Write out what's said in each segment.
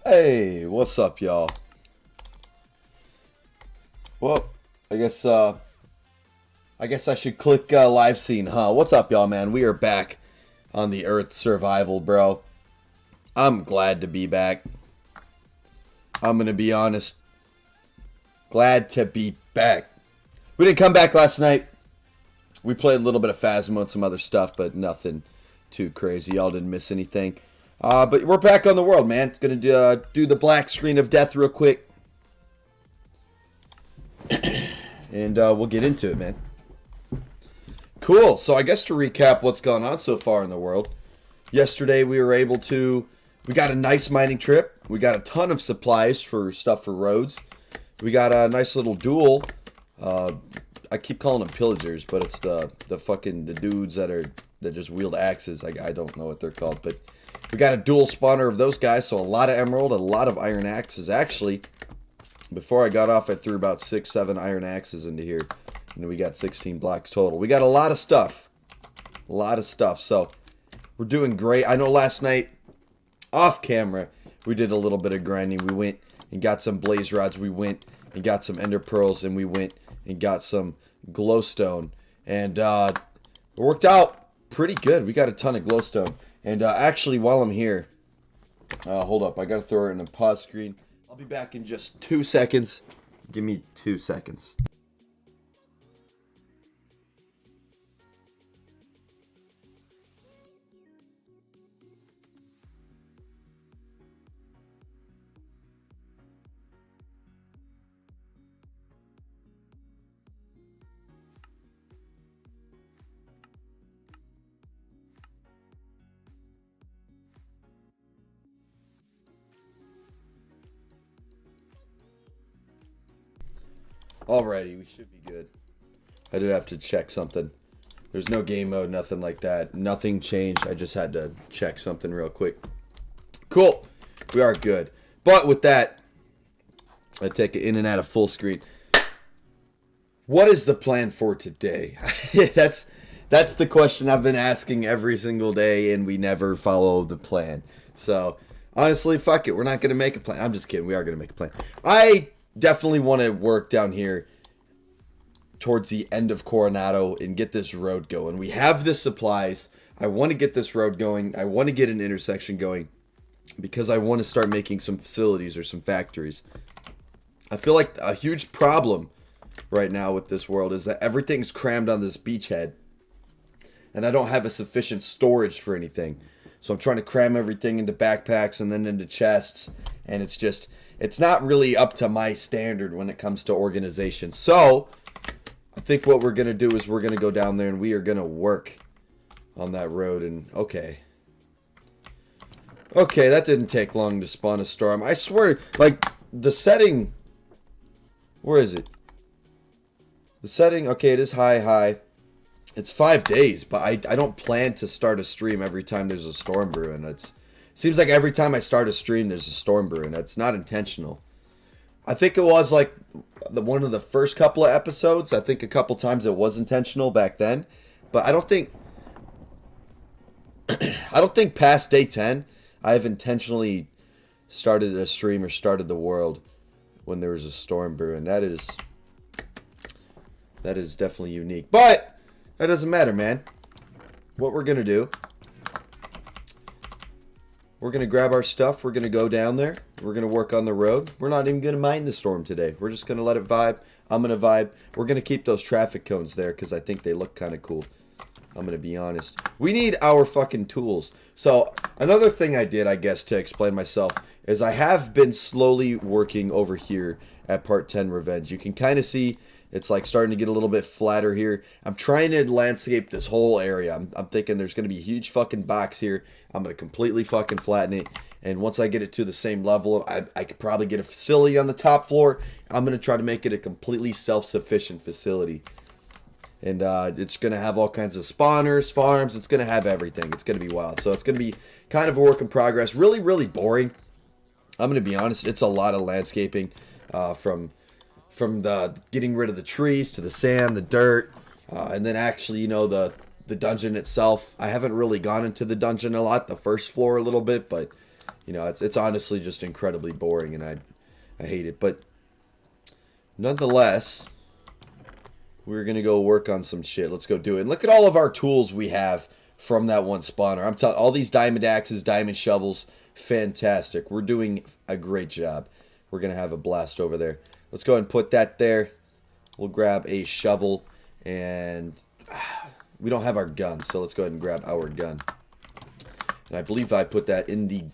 Hey, what's up, y'all? Well, I guess I should click live scene, huh? What's up, y'all, man? We are back on the Earth survival, bro. I'm glad to be back. I'm gonna be honest. Glad to be back. We didn't come back last night. We played a little bit of Phasmo and some other stuff, but nothing too crazy. Y'all didn't miss anything. But we're back on the world, man. It's gonna do the black screen of death real quick. And we'll get into it, man. Cool. So I guess to recap what's gone on so far in the world. Yesterday we got a nice mining trip. We got a ton of supplies for stuff for roads. We got a nice little duel. I keep calling them pillagers, but it's the dudes that just wield axes. I don't know what they're called, but we got a dual spawner of those guys. So a lot of emerald, a lot of iron axes. Actually, before I got off, I threw about 6-7 iron axes into here. And we got 16 blocks total. We got a lot of stuff. A lot of stuff. So, we're doing great. I know last night, off camera, we did a little bit of grinding. We went and got some blaze rods. We went and got some ender pearls. And we went and got some glowstone. And it worked out pretty good. We got a ton of glowstone. And actually, while I'm here, hold up. I got to throw it in a pause screen. I'll be back in just 2 seconds. Give me 2 seconds. Alrighty, we should be good. I did have to check something. There's no game mode, nothing like that. Nothing changed. I just had to check something real quick. Cool. We are good. But with that, I take it in and out of full screen. What is the plan for today? that's the question I've been asking every single day, and we never follow the plan. So, honestly, fuck it. We're not going to make a plan. I'm just kidding. We are going to make a plan. I definitely want to work down here towards the end of Coronado and get this road going. We have the supplies. I want to get this road going. I want to get an intersection going because I want to start making some facilities or some factories. I feel like a huge problem right now with this world is that everything's crammed on this beachhead and I don't have a sufficient storage for anything. So I'm trying to cram everything into backpacks and then into chests, and it's not really up to my standard when it comes to organization. So I think what we're going to do is we're going to go down there and we are going to work on that road. And okay, that didn't take long to spawn a storm. I swear, like, the setting, where is it? The setting, okay, it is high. It's 5 days, but I don't plan to start a stream every time there's a storm brewing. It seems like every time I start a stream, there's a storm brewing. That's not intentional. I think it was like one of the first couple of episodes. I think a couple times it was intentional back then, but I don't think past day 10 I've intentionally started a stream or started the world when there was a storm brewing. That is definitely unique, but that doesn't matter, man. What we're gonna do, we're going to grab our stuff. We're going to go down there. We're going to work on the road. We're not even going to mind the storm today. We're just going to let it vibe. I'm going to vibe. We're going to keep those traffic cones there because I think they look kind of cool. I'm going to be honest. We need our fucking tools. So another thing I did, I guess, to explain myself is I have been slowly working over here at Part 10 Revenge. You can kind of see it's like starting to get a little bit flatter here. I'm trying to landscape this whole area. I'm thinking there's going to be a huge fucking box here. I'm going to completely fucking flatten it. And once I get it to the same level, I could probably get a facility on the top floor. I'm going to try to make it a completely self-sufficient facility. And it's going to have all kinds of spawners, farms. It's going to have everything. It's going to be wild. So it's going to be kind of a work in progress. Really, really boring. I'm going to be honest. It's a lot of landscaping from the getting rid of the trees to the sand, the dirt, and then actually, you know, the dungeon itself. I haven't really gone into the dungeon a lot, the first floor a little bit, but You know, it's honestly just incredibly boring, and I hate it. But nonetheless, we're gonna go work on some shit. Let's go do it. And look at all of our tools we have from that one spawner. I'm telling all these diamond axes, diamond shovels, fantastic. We're doing a great job. We're gonna have a blast over there. Let's go ahead and put that there. We'll grab a shovel, and we don't have our gun, so let's go ahead and grab our gun. And I believe I put that in the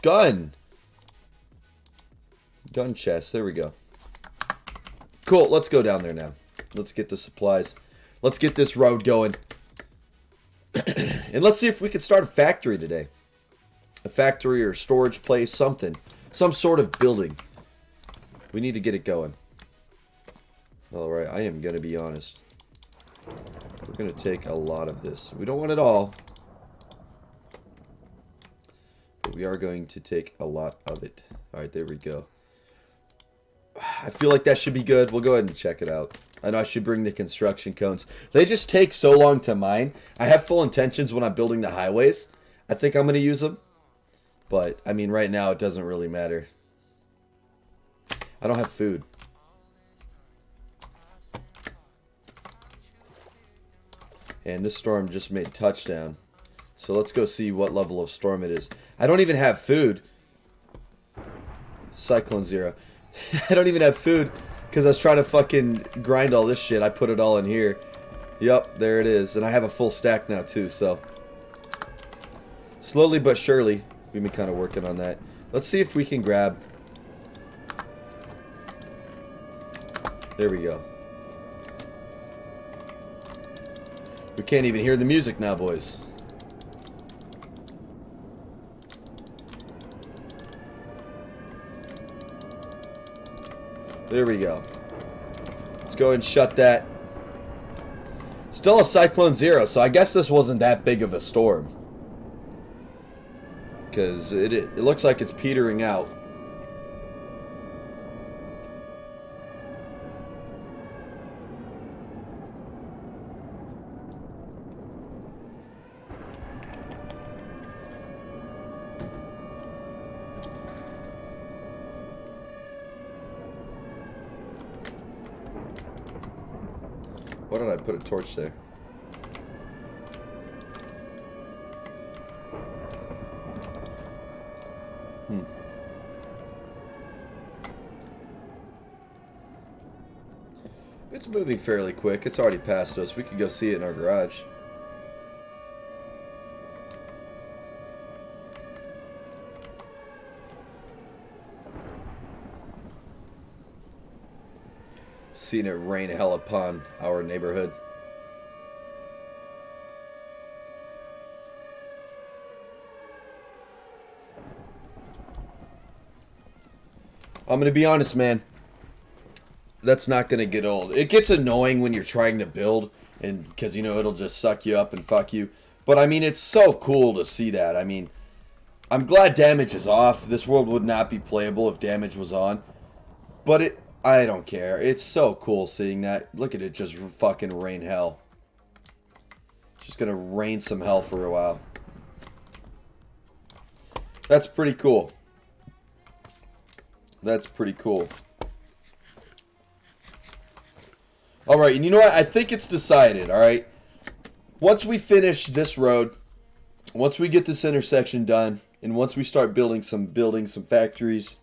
gun chest. There we go. Cool, let's go down there now. Let's get the supplies. Let's get this road going. And let's see if we can start a factory today. A factory or storage place, something. Some sort of building. We need to get it going. Alright, I am going to be honest. We're going to take a lot of this. We don't want it all. But we are going to take a lot of it. Alright, there we go. I feel like that should be good. We'll go ahead and check it out. I know I should bring the construction cones. They just take so long to mine. I have full intentions when I'm building the highways. I think I'm going to use them. But, I mean, right now it doesn't really matter. I don't have food. And this storm just made touchdown. So let's go see what level of storm it is. I don't even have food. Cyclone 0. I don't even have food because I was trying to fucking grind all this shit. I put it all in here. Yup, there it is. And I have a full stack now too, so. Slowly but surely, we've been kind of working on that. Let's see if we can grab. There we go. We can't even hear the music now, boys. There we go. Let's go and shut that. Still a Cyclone 0, so I guess this wasn't that big of a storm. Because it looks like it's petering out. Why did I put a torch there? It's moving fairly quick. It's already past us. We could go see it in our garage. Seen it rain hell upon our neighborhood. I'm gonna be honest, man. That's not gonna get old. It gets annoying when you're trying to build, and because you know it'll just suck you up and fuck you. But I mean, it's so cool to see that. I mean, I'm glad damage is off. This world would not be playable if damage was on. But I don't care. It's so cool seeing that. Look at it just fucking rain hell. Just gonna rain some hell for a while. That's pretty cool. That's pretty cool. Alright, and you know what? I think it's decided, alright? Once we finish this road, once we get this intersection done, and once we start building some buildings, some factories,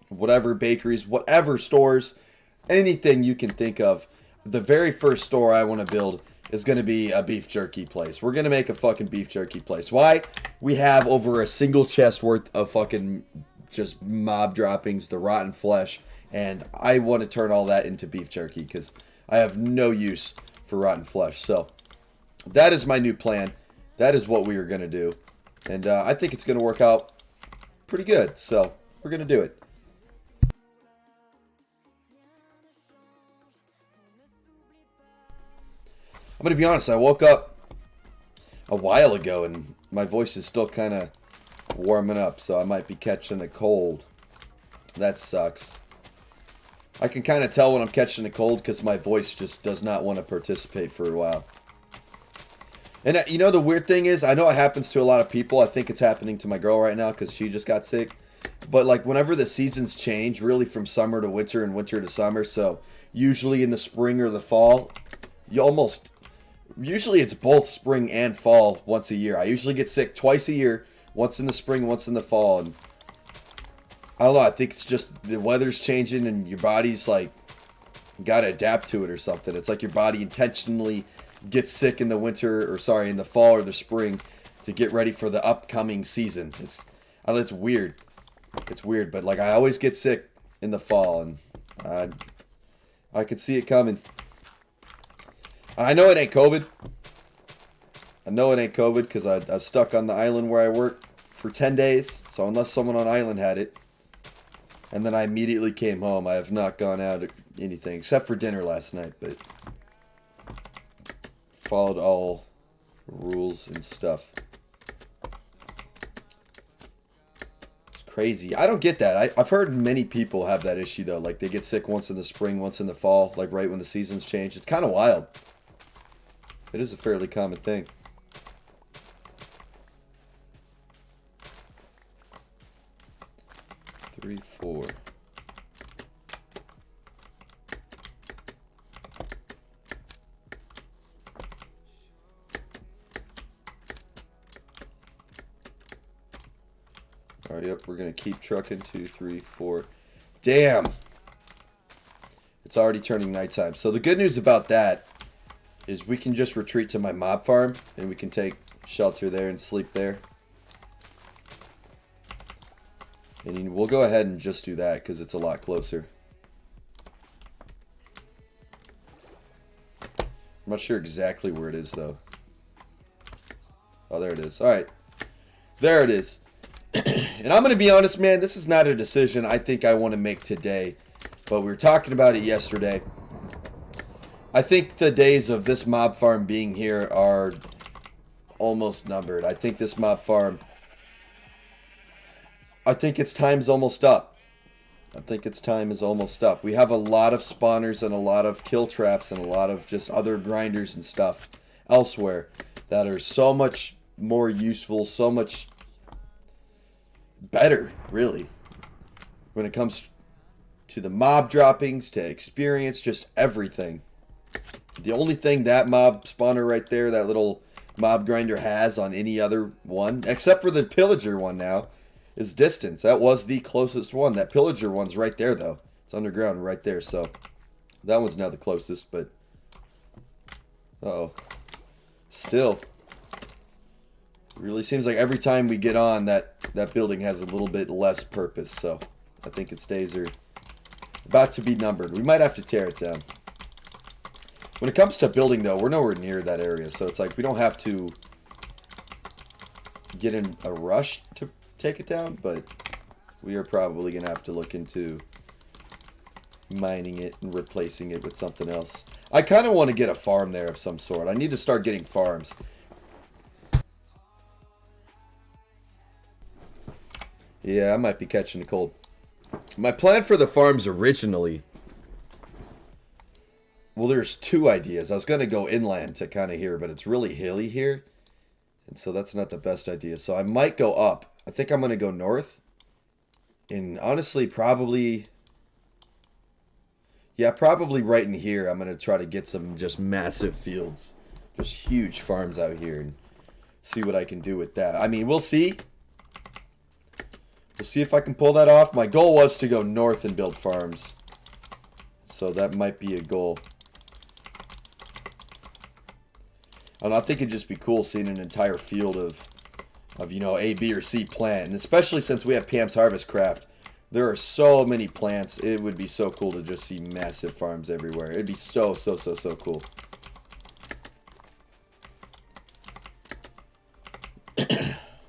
whatever, bakeries, whatever stores, anything you can think of, the very first store I want to build is going to be a beef jerky place. We're going to make a fucking beef jerky place. Why? We have over a single chest worth of fucking just mob droppings, the rotten flesh, and I want to turn all that into beef jerky because I have no use for rotten flesh. So that is my new plan. That is what we are going to do. And I think it's going to work out pretty good. So we're going to do it. I'm going to be honest. I woke up a while ago and my voice is still kind of warming up. So I might be catching a cold. That sucks. I can kind of tell when I'm catching a cold because my voice just does not want to participate for a while. And you know the weird thing is, I know it happens to a lot of people. I think it's happening to my girl right now because she just got sick. But like whenever the seasons change, really from summer to winter and winter to summer, so usually in the spring or the fall, usually it's both spring and fall once a year. I usually get sick twice a year, once in the spring, once in the fall. And I don't know, I think it's just the weather's changing and your body's like got to adapt to it or something. It's like your body intentionally gets sick in the winter, or sorry, in the fall or the spring to get ready for the upcoming season. I don't know, it's weird. It's weird, but like I always get sick in the fall, and I could see it coming. I know it ain't COVID. I know it ain't COVID because I was stuck on the island where I work for 10 days. So unless someone on island had it, and then I immediately came home, I have not gone out or anything except for dinner last night, but followed all rules and stuff. It's crazy. I don't get that. I've heard many people have that issue though. Like they get sick once in the spring, once in the fall, like right when the seasons change. It's kind of wild. It is a fairly common thing. Three, four. All right, yep, we're going to keep trucking. 2, 3, 4. Damn. It's already turning nighttime. So the good news about that is we can just retreat to my mob farm and we can take shelter there and sleep there. And we'll go ahead and just do that because it's a lot closer. I'm not sure exactly where it is though. Oh, there it is. All right. There it is. And I'm going to be honest, man, this is not a decision I think I want to make today. But we were talking about it yesterday. I think the days of this mob farm being here are almost numbered. I think this mob farm, I think its time's almost up. I think its time is almost up. We have a lot of spawners and a lot of kill traps and a lot of just other grinders and stuff elsewhere that are so much more useful, so much better, really, when it comes to the mob droppings, to experience, just everything. The only thing that mob spawner right there, that little mob grinder has on any other one, except for the pillager one now, is distance. That was the closest one. That pillager one's right there, though. It's underground right there, so that one's now the closest, but uh-oh. Still. It really seems like every time we get on, that building has a little bit less purpose, so I think its days are about to be numbered. We might have to tear it down. When it comes to building, though, we're nowhere near that area, so it's like we don't have to get in a rush to take it down, but we are probably going to have to look into mining it and replacing it with something else. I kind of want to get a farm there of some sort. I need to start getting farms. Yeah, I might be catching a cold. My plan for the farms originally, well, there's two ideas. I was going to go inland to kind of here, but it's really hilly here. And so that's not the best idea. So I might go up. I think I'm going to go north. And honestly, probably... yeah, probably right in here. I'm going to try to get some just massive fields. Just huge farms out here. And see what I can do with that. I mean, we'll see. We'll see if I can pull that off. My goal was to go north and build farms. So that might be a goal. And I think it'd just be cool seeing an entire field of you know, A, B, or C plant. And especially since we have Pam's Harvest Craft, there are so many plants. It would be so cool to just see massive farms everywhere. It'd be so cool.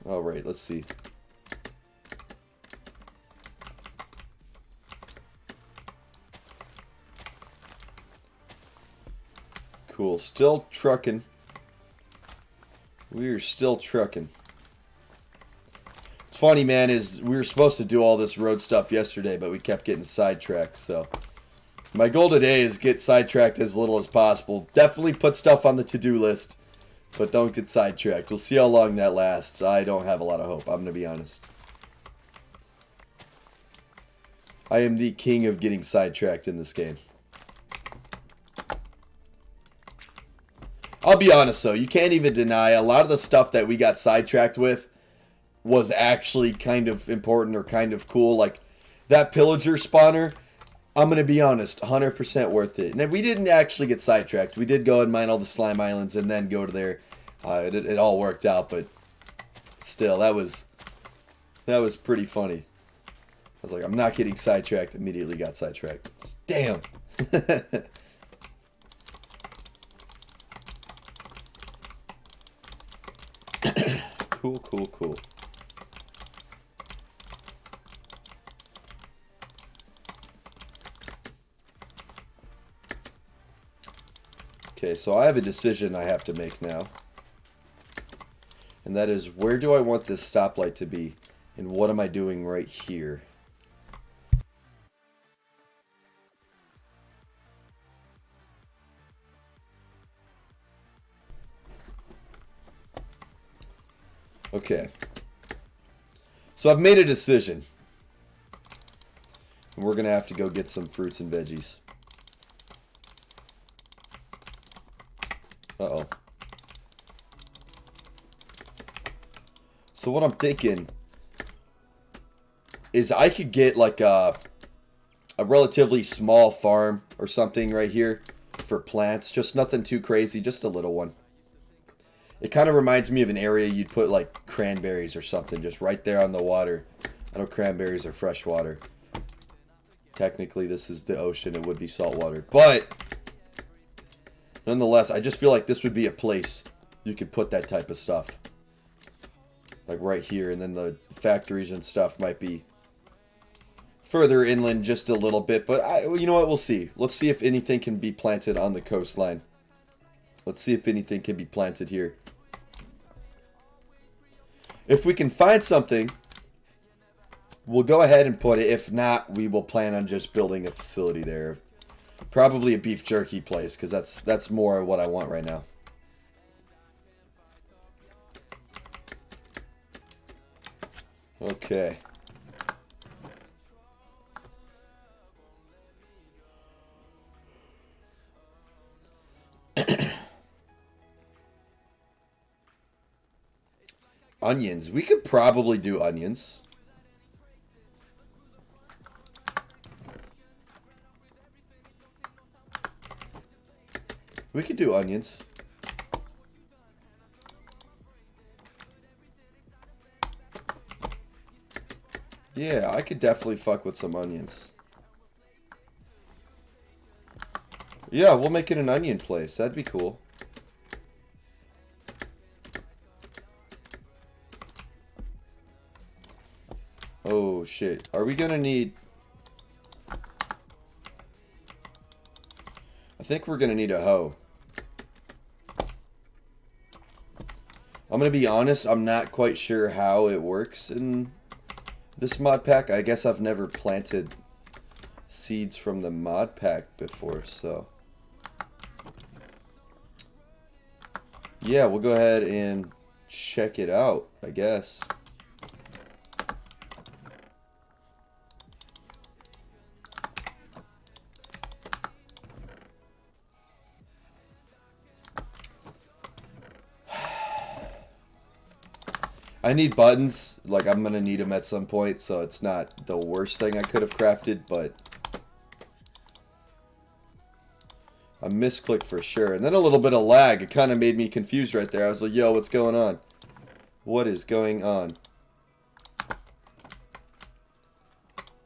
All right, let's see. Cool. Still trucking. We're still trucking. It's funny, man, is we were supposed to do all this road stuff yesterday, but we kept getting sidetracked, so my goal today is get sidetracked as little as possible. Definitely put stuff on the to-do list, But don't get sidetracked. We'll see how long that lasts. I don't have a lot of hope. I'm going to be honest. I am the king of getting sidetracked in this game. I'll be honest though, you can't even deny a lot of the stuff that we got sidetracked with was actually kind of important or kind of cool. Like that pillager spawner, I'm going to be honest, 100% worth it. And we didn't actually get sidetracked. We did go and mine all the slime islands and then go to there. It all worked out, but still, that was pretty funny. I was like, I'm not getting sidetracked. Immediately got sidetracked. Just, damn. Cool, cool, cool. Okay, so I have a decision I have to make now. And that is, where do I want this stoplight to be? And what am I doing right here? Okay. So I've made a decision. And we're going to have to go get some fruits and veggies. Uh-oh. So what I'm thinking is I could get like a relatively small farm or something right here for plants. Just nothing too crazy, just a little one. It kind of reminds me of an area you'd put like cranberries or something just right there on the water. I know cranberries are fresh water. Technically this is the ocean, it would be salt water. But nonetheless, I just feel like this would be a place you could put that type of stuff. Like right here, and then the factories and stuff might be further inland just a little bit. But you know what, we'll see. Let's see if anything can be planted on the coastline. Let's see if anything can be planted here. If we can find something, we'll go ahead and put it. If not, we will plan on just building a facility there. Probably a beef jerky place, because that's more what I want right now. Okay. Onions. We could probably do onions. We could do onions. Yeah, I could definitely fuck with some onions. Yeah, we'll make it an onion place. That'd be cool. Oh, shit. Are we gonna need... I think we're gonna need a hoe. I'm gonna be honest, I'm not quite sure how it works in this mod pack. I guess I've never planted seeds from the mod pack before, so... yeah, we'll go ahead and check it out, I guess. I need buttons. Like, I'm going to need them at some point, so it's not the worst thing I could have crafted, but a misclick for sure. And then a little bit of lag. It kind of made me confused right there. I was like, yo, what's going on? What is going on?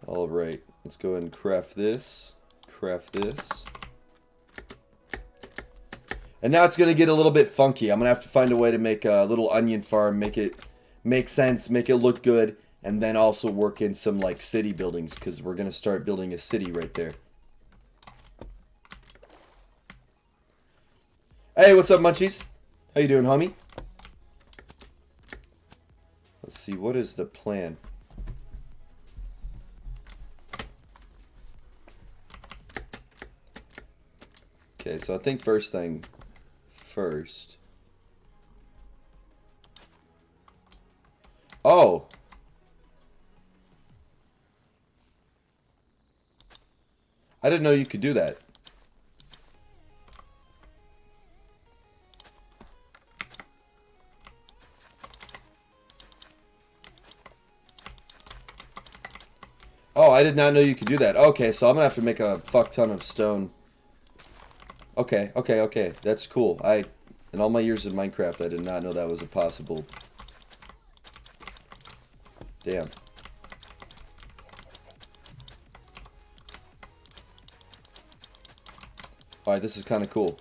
Alright, let's go ahead and craft this. Craft this. And now it's going to get a little bit funky. I'm going to have to find a way to make a little onion farm, make it make sense, make it look good, and then also work in some like city buildings, because we're going to start building a city right there. Hey, what's up, munchies? How you doing, homie? Let's see, what is the plan? Okay, so I think first thing first. Oh. I didn't know you could do that. Oh, I did not know you could do that. Okay, so I'm gonna have to make a fuck ton of stone. Okay, okay, okay. That's cool. In all my years of Minecraft, I did not know that was a possible. Damn. Alright, this is kind of cool.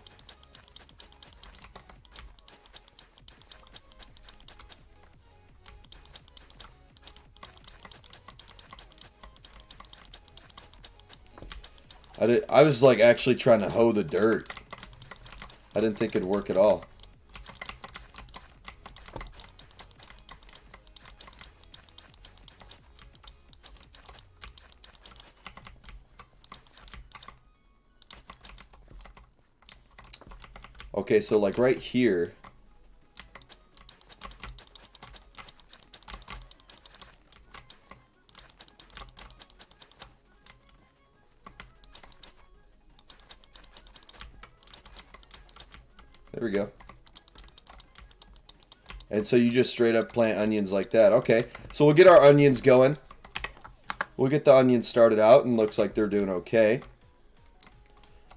I was like actually trying to hoe the dirt. I didn't think it'd work at all. Okay, so like right here. There we go. And so you just straight up plant onions like that. Okay, so we'll get our onions going. We'll get the onions started out, and looks like they're doing okay.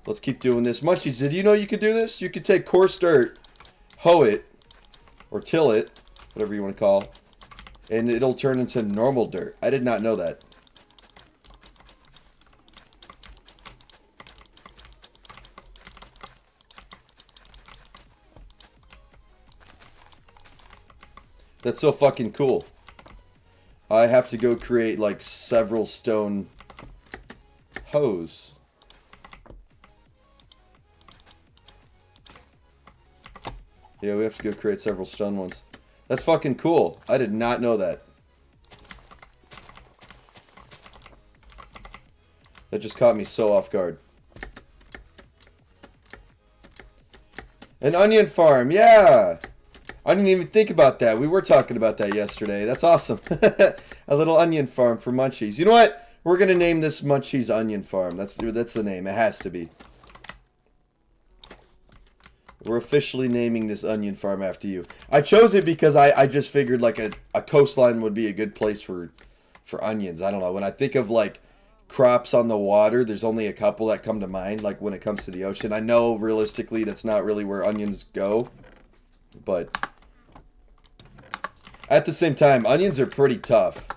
Let's keep doing this. Munchies, did you know you could do this? You could take coarse dirt, hoe it, or till it, whatever you want to call, and it'll turn into normal dirt. I did not know that. That's so fucking cool. I have to go create like several stone hoes. Yeah, we have to go create several stone ones. That's fucking cool. I did not know that. That just caught me so off guard. An onion farm, yeah! I didn't even think about that. We were talking about that yesterday. That's awesome. A little onion farm for Munchies. You know what? We're going to name this Munchies Onion Farm. That's the name. It has to be. We're officially naming this onion farm after you. I chose it because I just figured like a coastline would be a good place for onions. I don't know. When I think of like crops on the water, there's only a couple that come to mind. Like when it comes to the ocean. I know realistically that's not really where onions go. But at the same time, onions are pretty tough.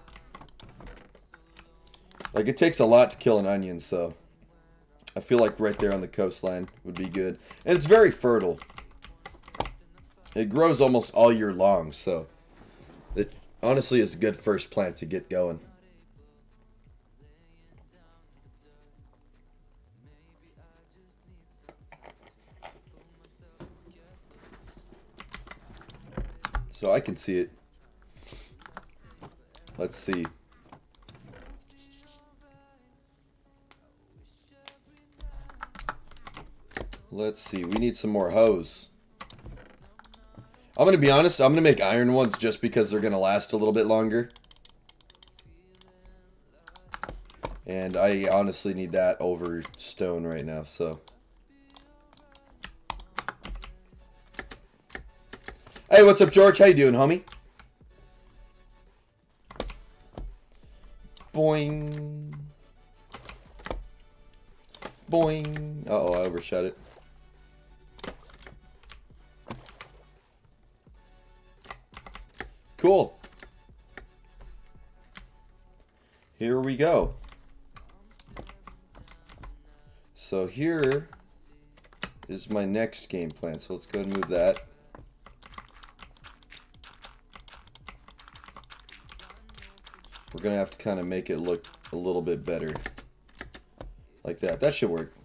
Like it takes a lot to kill an onion, so I feel like right there on the coastline would be good. And it's very fertile. It grows almost all year long, so it honestly is a good first plant to get going. So I can see it. Let's see. Let's see. We need some more hoes. I'm going to be honest. I'm going to make iron ones just because they're going to last a little bit longer. And I honestly need that over stone right now, so. Hey, what's up, George? How you doing, homie? Boing. Boing. Uh-oh, I overshot it. Cool. Here we go. So here is my next game plan. So let's go and move that. We're going to have to kind of make it look a little bit better. Like that. That should work.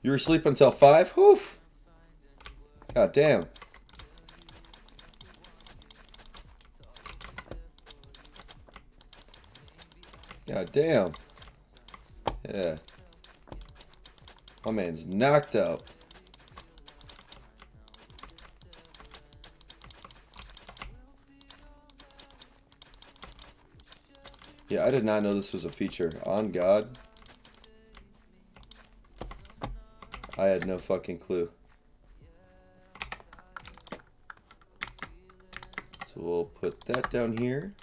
You were asleep until 5? Whew. God damn. God damn. Yeah. My man's knocked out. Yeah, I did not know this was a feature. On God. I had no fucking clue. So we'll put that down here.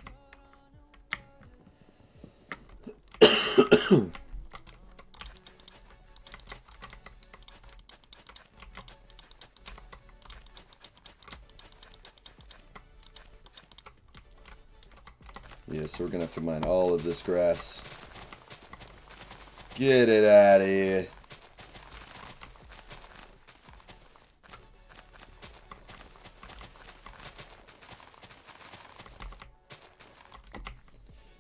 Yeah, so we're gonna have to mine all of this grass. Get it out of here.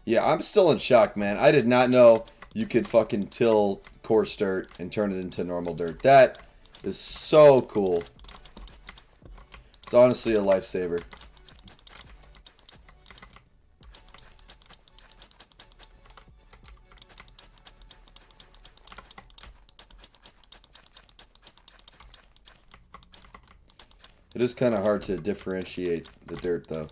Yeah, I'm still in shock, man. I did not know you could fucking till coarse dirt and turn it into normal dirt. That is so cool. It's honestly a lifesaver. It is kind of hard to differentiate the dirt, though.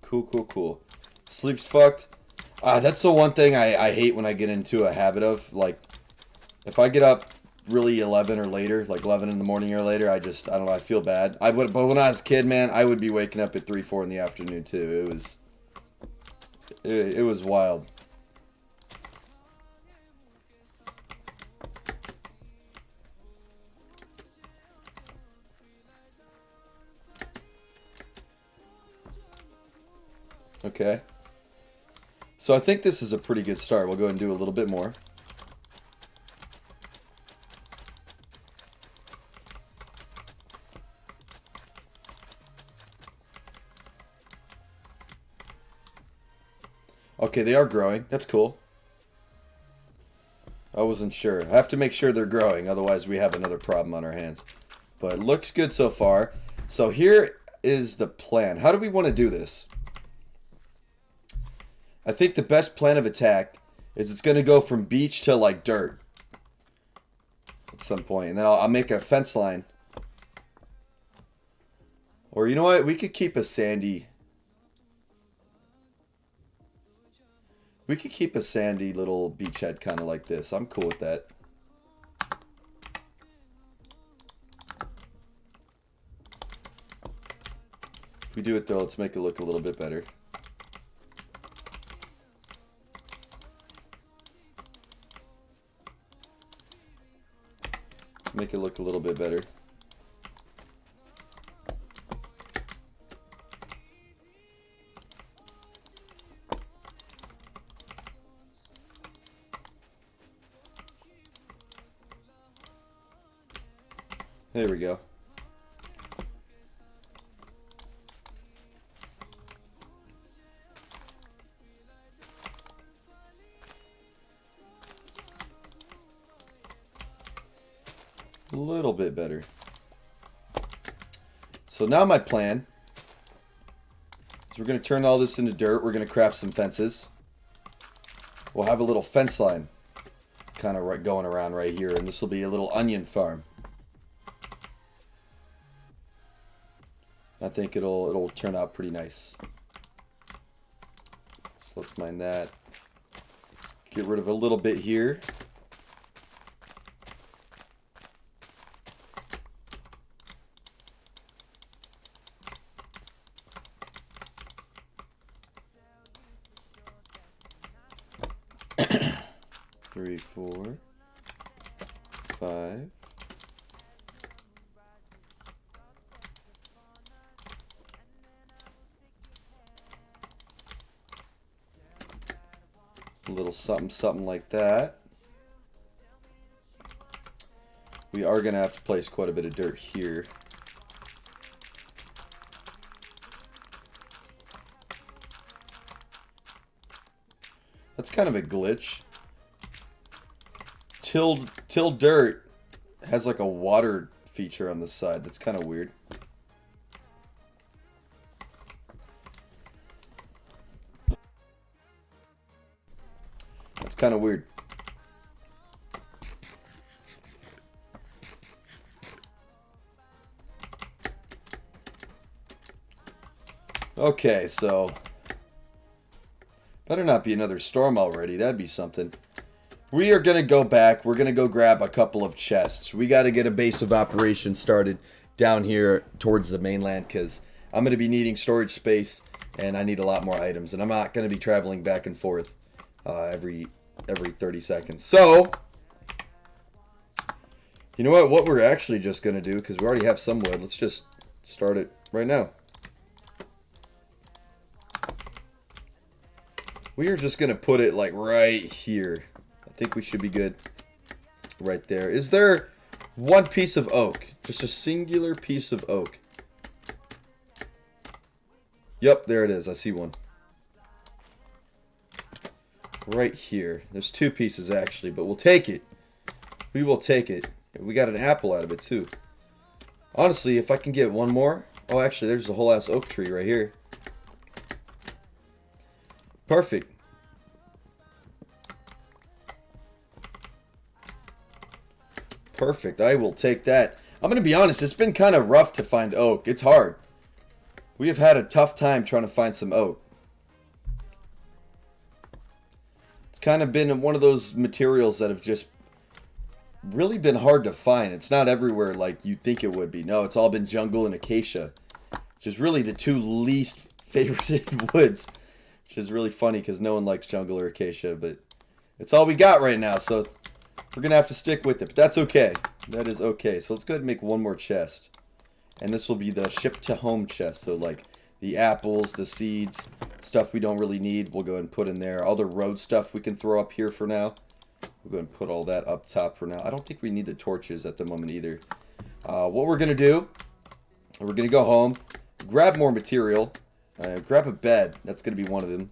Cool, cool, cool. Sleep's fucked. That's the one thing I hate when I get into a habit of. Like, if I get up really 11 or later, like 11 in the morning or later, I don't know, I feel bad. But when I was a kid, man, I would be waking up at 3, 4 in the afternoon, too. It was wild. Okay. So I think this is a pretty good start. We'll go and do a little bit more. Okay, they are growing. That's cool. I wasn't sure. I have to make sure they're growing, otherwise we have another problem on our hands. But it looks good so far. So here is the plan. How do we want to do this? I think the best plan of attack is it's going to go from beach to like dirt at some point. And then I'll make a fence line. Or you know what? We could keep a sandy... We could keep a sandy little beachhead kind of like this. I'm cool with that. If we do it though, let's make it look a little bit better. Make it look a little bit better. There we go. A little bit better. So now my plan is we're going to turn all this into dirt. We're going to craft some fences. We'll have a little fence line kind of going around right here, and this will be a little onion farm. I think it'll turn out pretty nice. So let's mine that. Let's get rid of a little bit here. Three, 4, 5. A little something, something like that. We are going to have to place quite a bit of dirt here. That's kind of a glitch. Till dirt has like a water feature on the side. That's kind of weird. That's kind of weird. Okay, so better not be another storm already. That'd be something. We are going to go back. We're going to go grab a couple of chests. We got to get a base of operations started down here towards the mainland because I'm going to be needing storage space and I need a lot more items. And I'm not going to be traveling back and forth every 30 seconds. So, you know what? What we're actually just going to do, because we already have some wood, let's just start it right now. We are just going to put it like right here. I think we should be good right there. Is there one piece of oak? Just a singular piece of oak. Yep, there it is. I see one. Right here. There's two pieces actually, but we'll take it. We will take it. We got an apple out of it too. Honestly, if I can get one more. Oh, actually, there's a whole ass oak tree right here. Perfect. Perfect. I will take that. I'm going to be honest. It's been kind of rough to find oak. It's hard. We have had a tough time trying to find some oak. It's kind of been one of those materials that have just really been hard to find. It's not everywhere like you'd think it would be. No, it's all been jungle and acacia, which is really the two least favorited woods. Which is really funny because no one likes jungle or acacia, but it's all we got right now, so we're going to have to stick with it. But that's okay. That is okay. So let's go ahead and make one more chest. And this will be the ship to home chest. So like the apples, the seeds, stuff we don't really need, we'll go ahead and put in there. All the road stuff we can throw up here for now. We'll go ahead and put all that up top for now. I don't think we need the torches at the moment either. What we're going to do, we're going to go home, grab more material. Grab a bed. That's going to be one of them.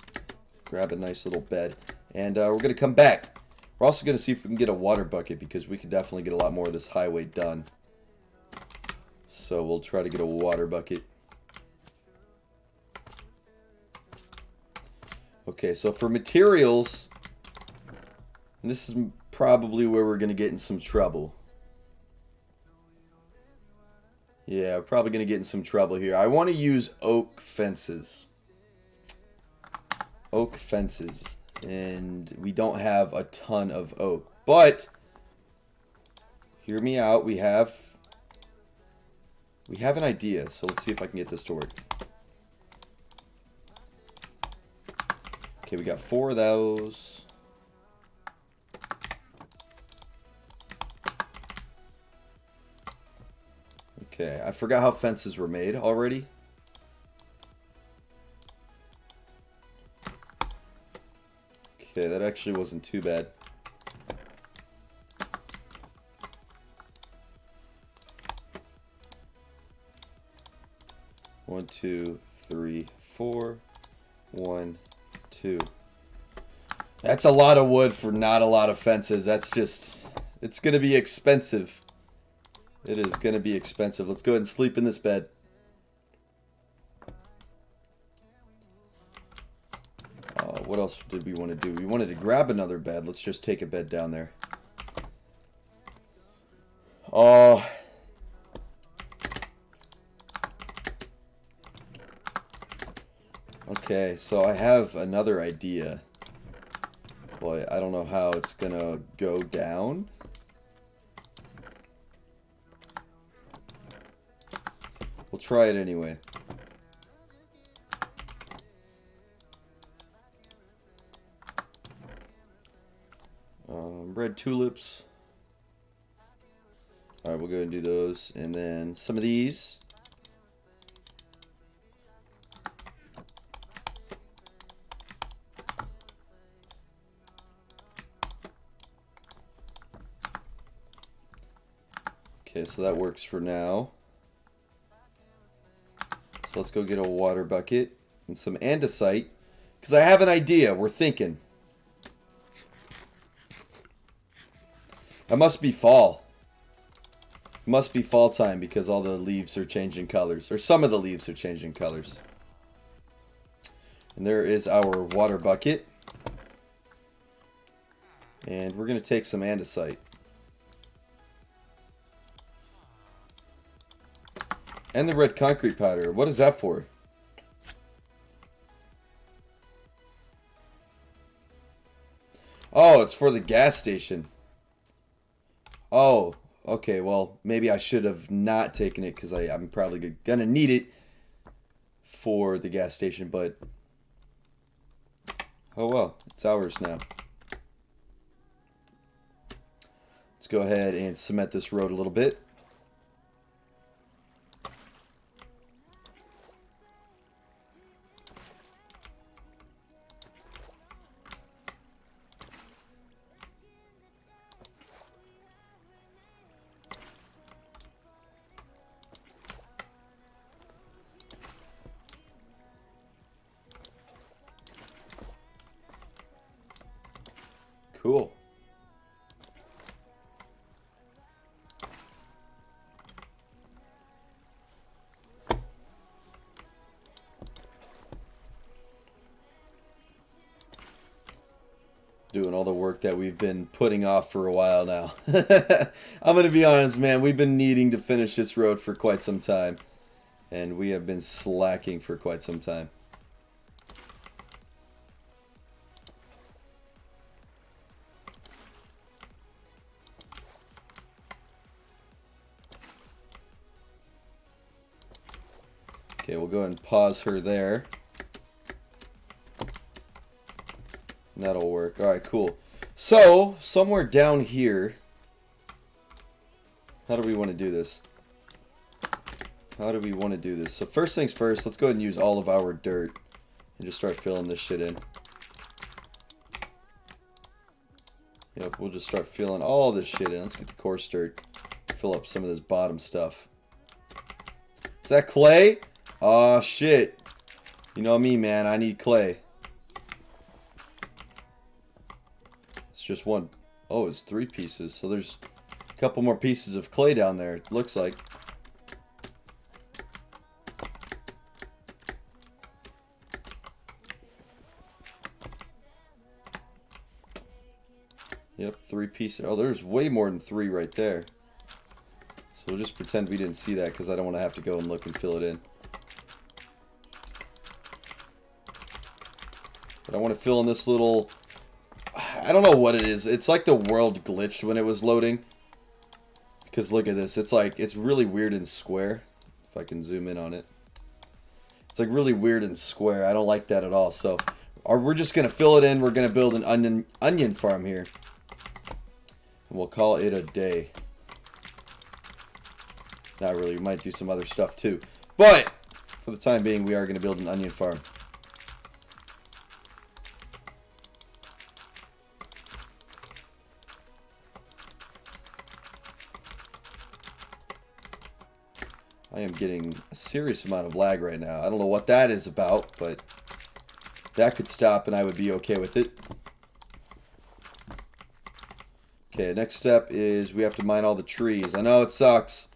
Grab a nice little bed. And we're going to come back. We're also going to see if we can get a water bucket because we can definitely get a lot more of this highway done. So we'll try to get a water bucket. Okay, so for materials, and this is probably where we're going to get in some trouble. Yeah, we're probably going to get in some trouble here. I want to use oak fences. Oak fences. And we don't have a ton of oak. But, hear me out. We have an idea. So let's see if I can get this to work. Okay, we got 4 of those. Okay, I forgot how fences were made already. Okay, that actually wasn't too bad. One, 2, 3, 4. 1, 2. That's a lot of wood for not a lot of fences. That's just, it's going to be expensive. It is going to be expensive. Let's go ahead and sleep in this bed. What else did we want to do? We wanted to grab another bed. Let's just take a bed down there. Okay, so I have another idea. Boy, I don't know how it's going to go down. We'll try it anyway. Red tulips. Alright, we'll go ahead and do those. And then some of these. Okay, so that works for now. So let's go get a water bucket and some andesite. Because I have an idea. We're thinking. That must be fall. It Must be fall time because all the leaves are changing colors. Or some of the leaves are changing colors. And there is our water bucket. And we're going to take some andesite. And the red concrete powder. What is that for? Oh, it's for the gas station. Oh, okay. Well, maybe I should have not taken it because I'm probably going to need it for the gas station. But, oh well, it's ours now. Let's go ahead and cement this road a little bit. Cool. Doing all the work that we've been putting off for a while now. I'm going to be honest, man. We've been needing to finish this road for quite some time. And we have been slacking for quite some time. Okay, we'll go ahead and pause her there. And that'll work. Alright, cool. So, somewhere down here, how do we want to do this? How do we want to do this? So first things first, let's go ahead and use all of our dirt and just start filling this shit in. Yep, we'll just start filling all this shit in. Let's get the coarse dirt. Fill up some of this bottom stuff. Is that clay? Oh shit. You know me, man. I need clay. It's just one. Oh, it's 3 pieces. So there's a couple more pieces of clay down there, it looks like. Yep, 3 pieces. Oh, there's way more than 3 right there. So we'll just pretend we didn't see that because I don't want to have to go and look and fill it in. But I want to fill in this little... I don't know what it is. It's like the world glitched when it was loading. Because look at this. It's like, it's really weird and square. If I can zoom in on it. It's like really weird and square. I don't like that at all. So we're just going to fill it in. We're going to build an onion farm here. And we'll call it a day. Not really. We might do some other stuff too. But for the time being, we are going to build an onion farm. I am getting a serious amount of lag right now. I don't know what that is about, but that could stop and I would be okay with it. Okay, next step is we have to mine all the trees. I know it sucks.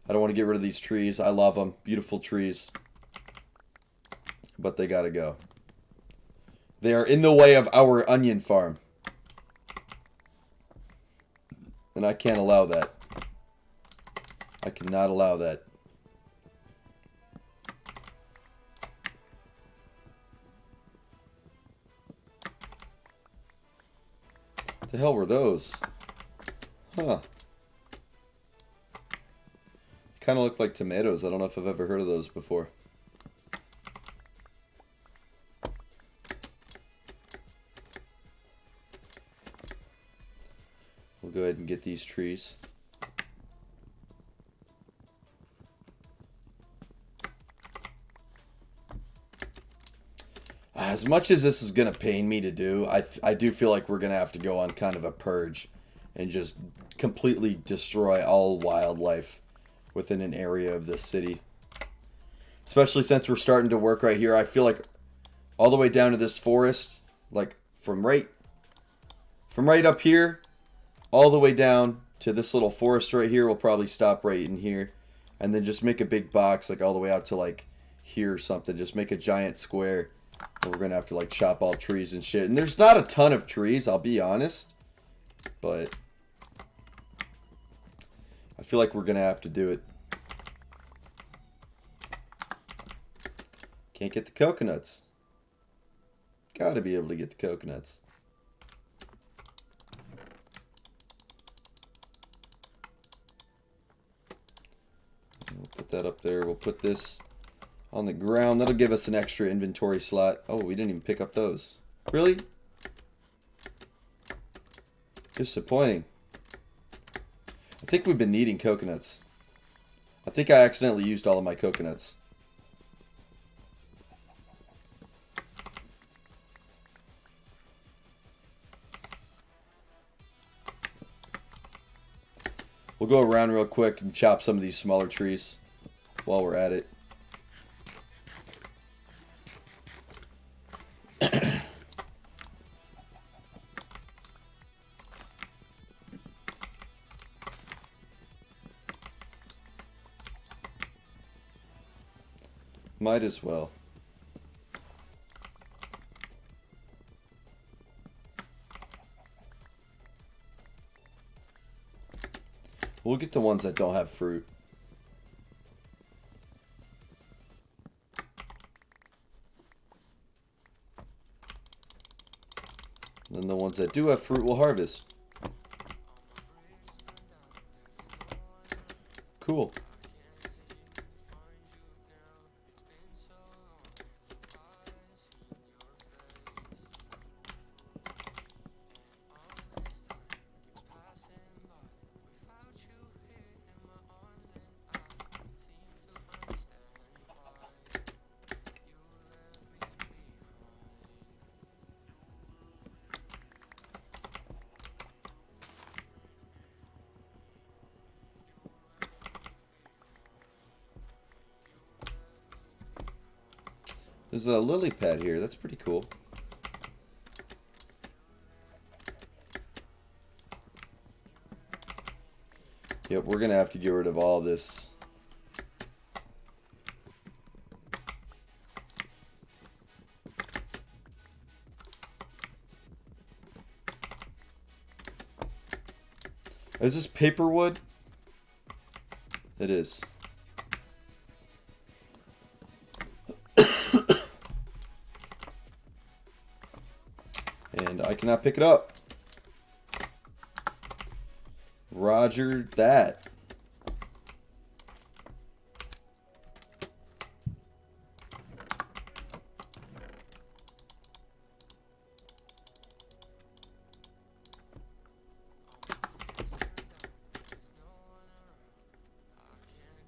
I don't want to get rid of these trees. I love them. Beautiful trees. But they gotta go. They are in the way of our onion farm. And I can't allow that. I cannot allow that. The hell were those? Huh. Kind of look like tomatoes. I don't know if I've ever heard of those before. We'll go ahead and get these trees. As much as this is going to pain me to do, I do feel like we're going to have to go on kind of a purge and just completely destroy all wildlife within an area of this city. Especially since we're starting to work right here. I feel like all the way down to this forest, like from right up here all the way down to this little forest right here. We'll probably stop right in here. And then just make a big box like all the way out to like here or something. Just make a giant square. And we're going to have to like chop all trees and shit. And there's not a ton of trees, I'll be honest. But I feel like we're going to have to do it. Can't get the coconuts. Gotta be able to get the coconuts. We'll put that up there. We'll put this on the ground. That'll give us an extra inventory slot. Oh, we didn't even pick up those. Really? Disappointing. I think we've been needing coconuts. I think I accidentally used all of my coconuts. We'll go around real quick and chop some of these smaller trees while we're at it. Might as well. We'll get the ones that don't have fruit. Then the ones that do have fruit we'll harvest. Cool. There's a lily pad here. That's pretty cool. Yep, we're going to have to get rid of all this. Is this paper wood? It is. And I cannot pick it up. Roger that.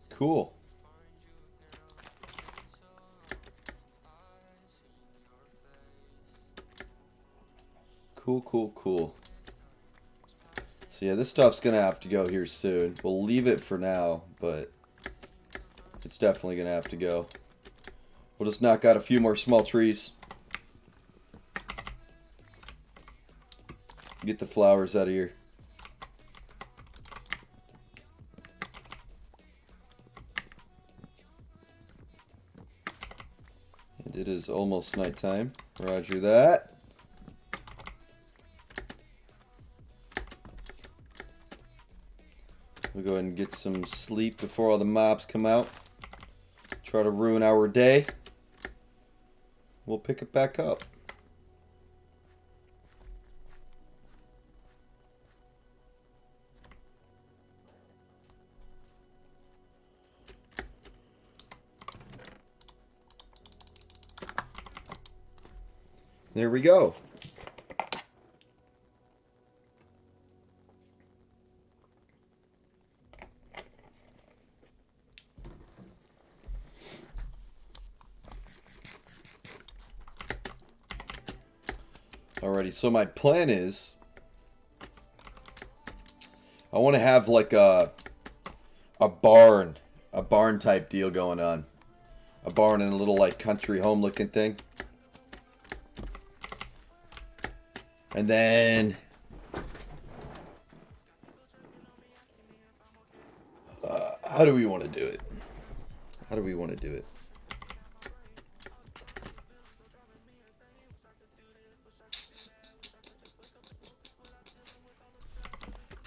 Cool. Cool. So yeah, this stuff's gonna have to go here soon. We'll leave it for now, but it's definitely gonna have to go. We'll just knock out a few more small trees. Get the flowers out of here. And it is almost nighttime. Roger that. We'll go ahead and get some sleep before all the mobs come out. Try to ruin our day. We'll pick it back up. There we go. Alrighty, so my plan is I want to have like a barn type deal going on. A barn and a little like country home looking thing. And then How do we want to do it? How do we want to do it?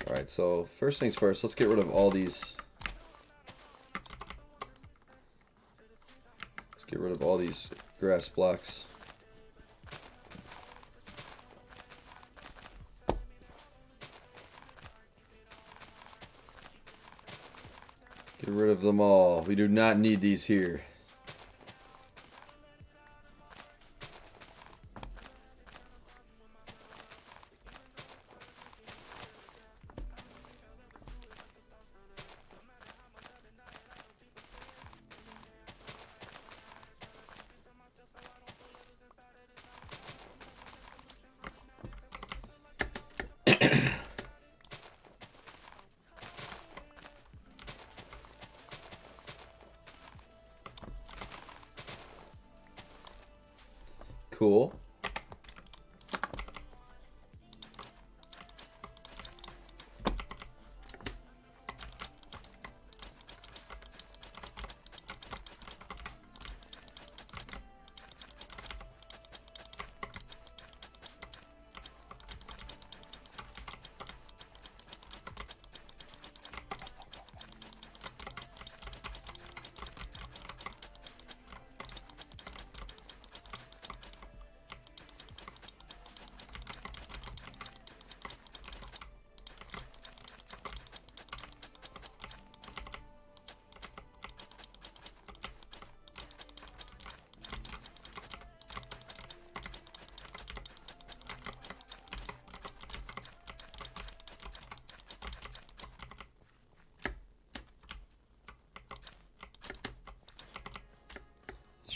Alright, so first things first, let's get rid of all these. Let's get rid of all these grass blocks. Get rid of them all. We do not need these here. Cool.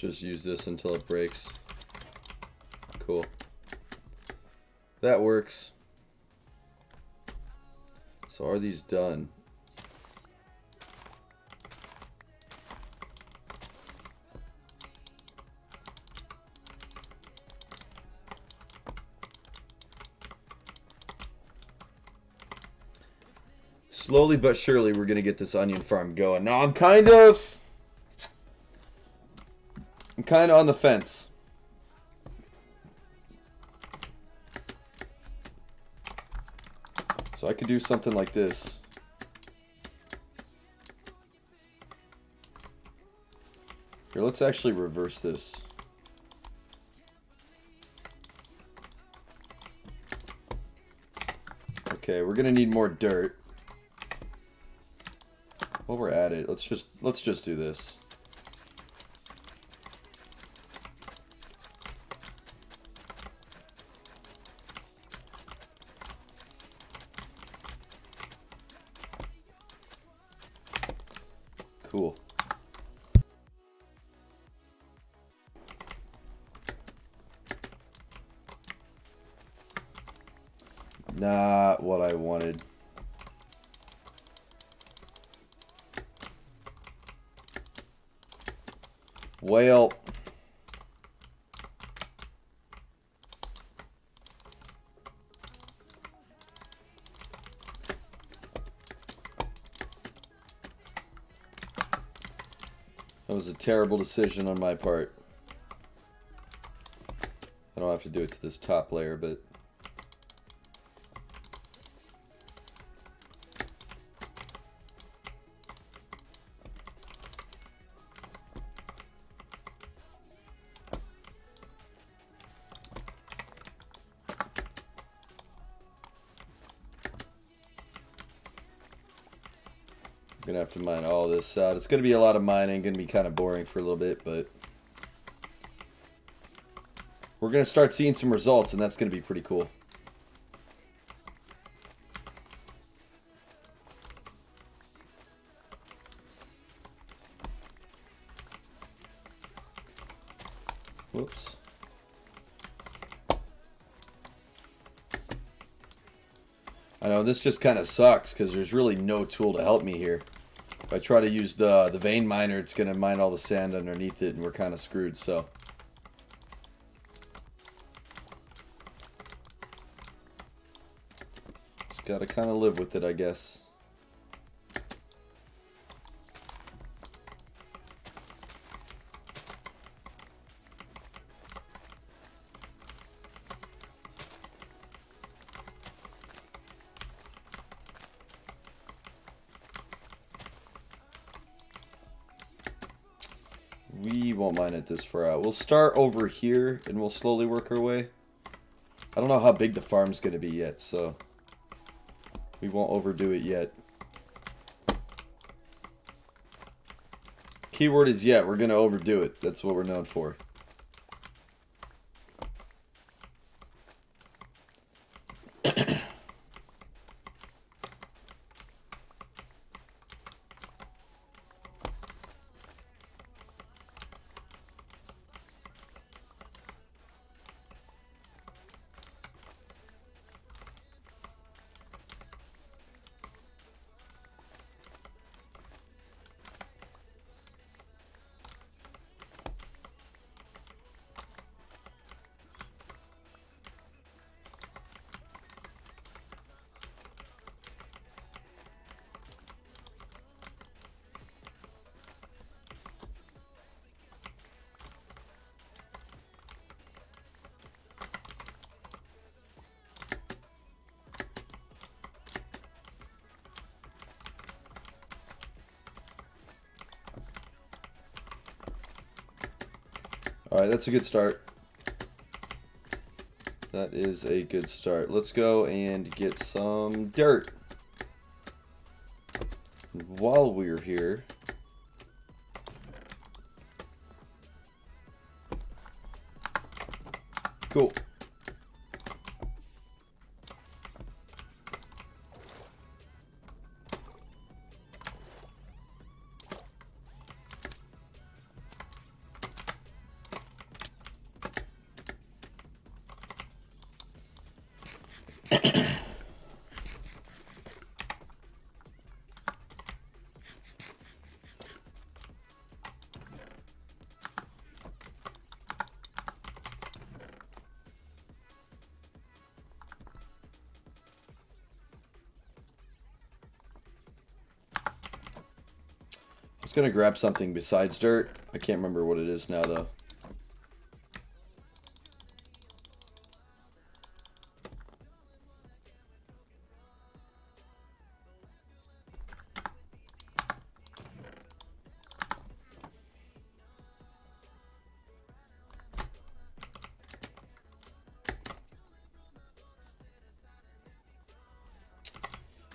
Let's just use this until it breaks. Cool. That works. So are these done? Slowly but surely we're gonna get this onion farm going. Now I'm kind of on the fence. So I could do something like this. Here, let's actually reverse this. Okay, we're gonna need more dirt. While we're at it, let's just do this. Cool. Not what I wanted. Well, that was a terrible decision on my part. I don't have to do it to this top layer, but I'm gonna have to mine all this out. It's gonna be a lot of mining, gonna be kind of boring for a little bit, but we're gonna start seeing some results, and that's gonna be pretty cool. Whoops. I know this just kind of sucks because there's really no tool to help me here. If I try to use the vein miner, it's going to mine all the sand underneath it, and we're kind of screwed, so. Just got to kind of live with it, I guess. We won't mine it this far out. We'll start over here and we'll slowly work our way. I don't know how big the farm's going to be yet, so we won't overdo it yet. Keyword is yet. We're going to overdo it. That's what we're known for. Alright, that's a good start. That is a good start. Let's go and get some dirt. While we're here, cool. I was going to grab something besides dirt. I can't remember what it is now, though.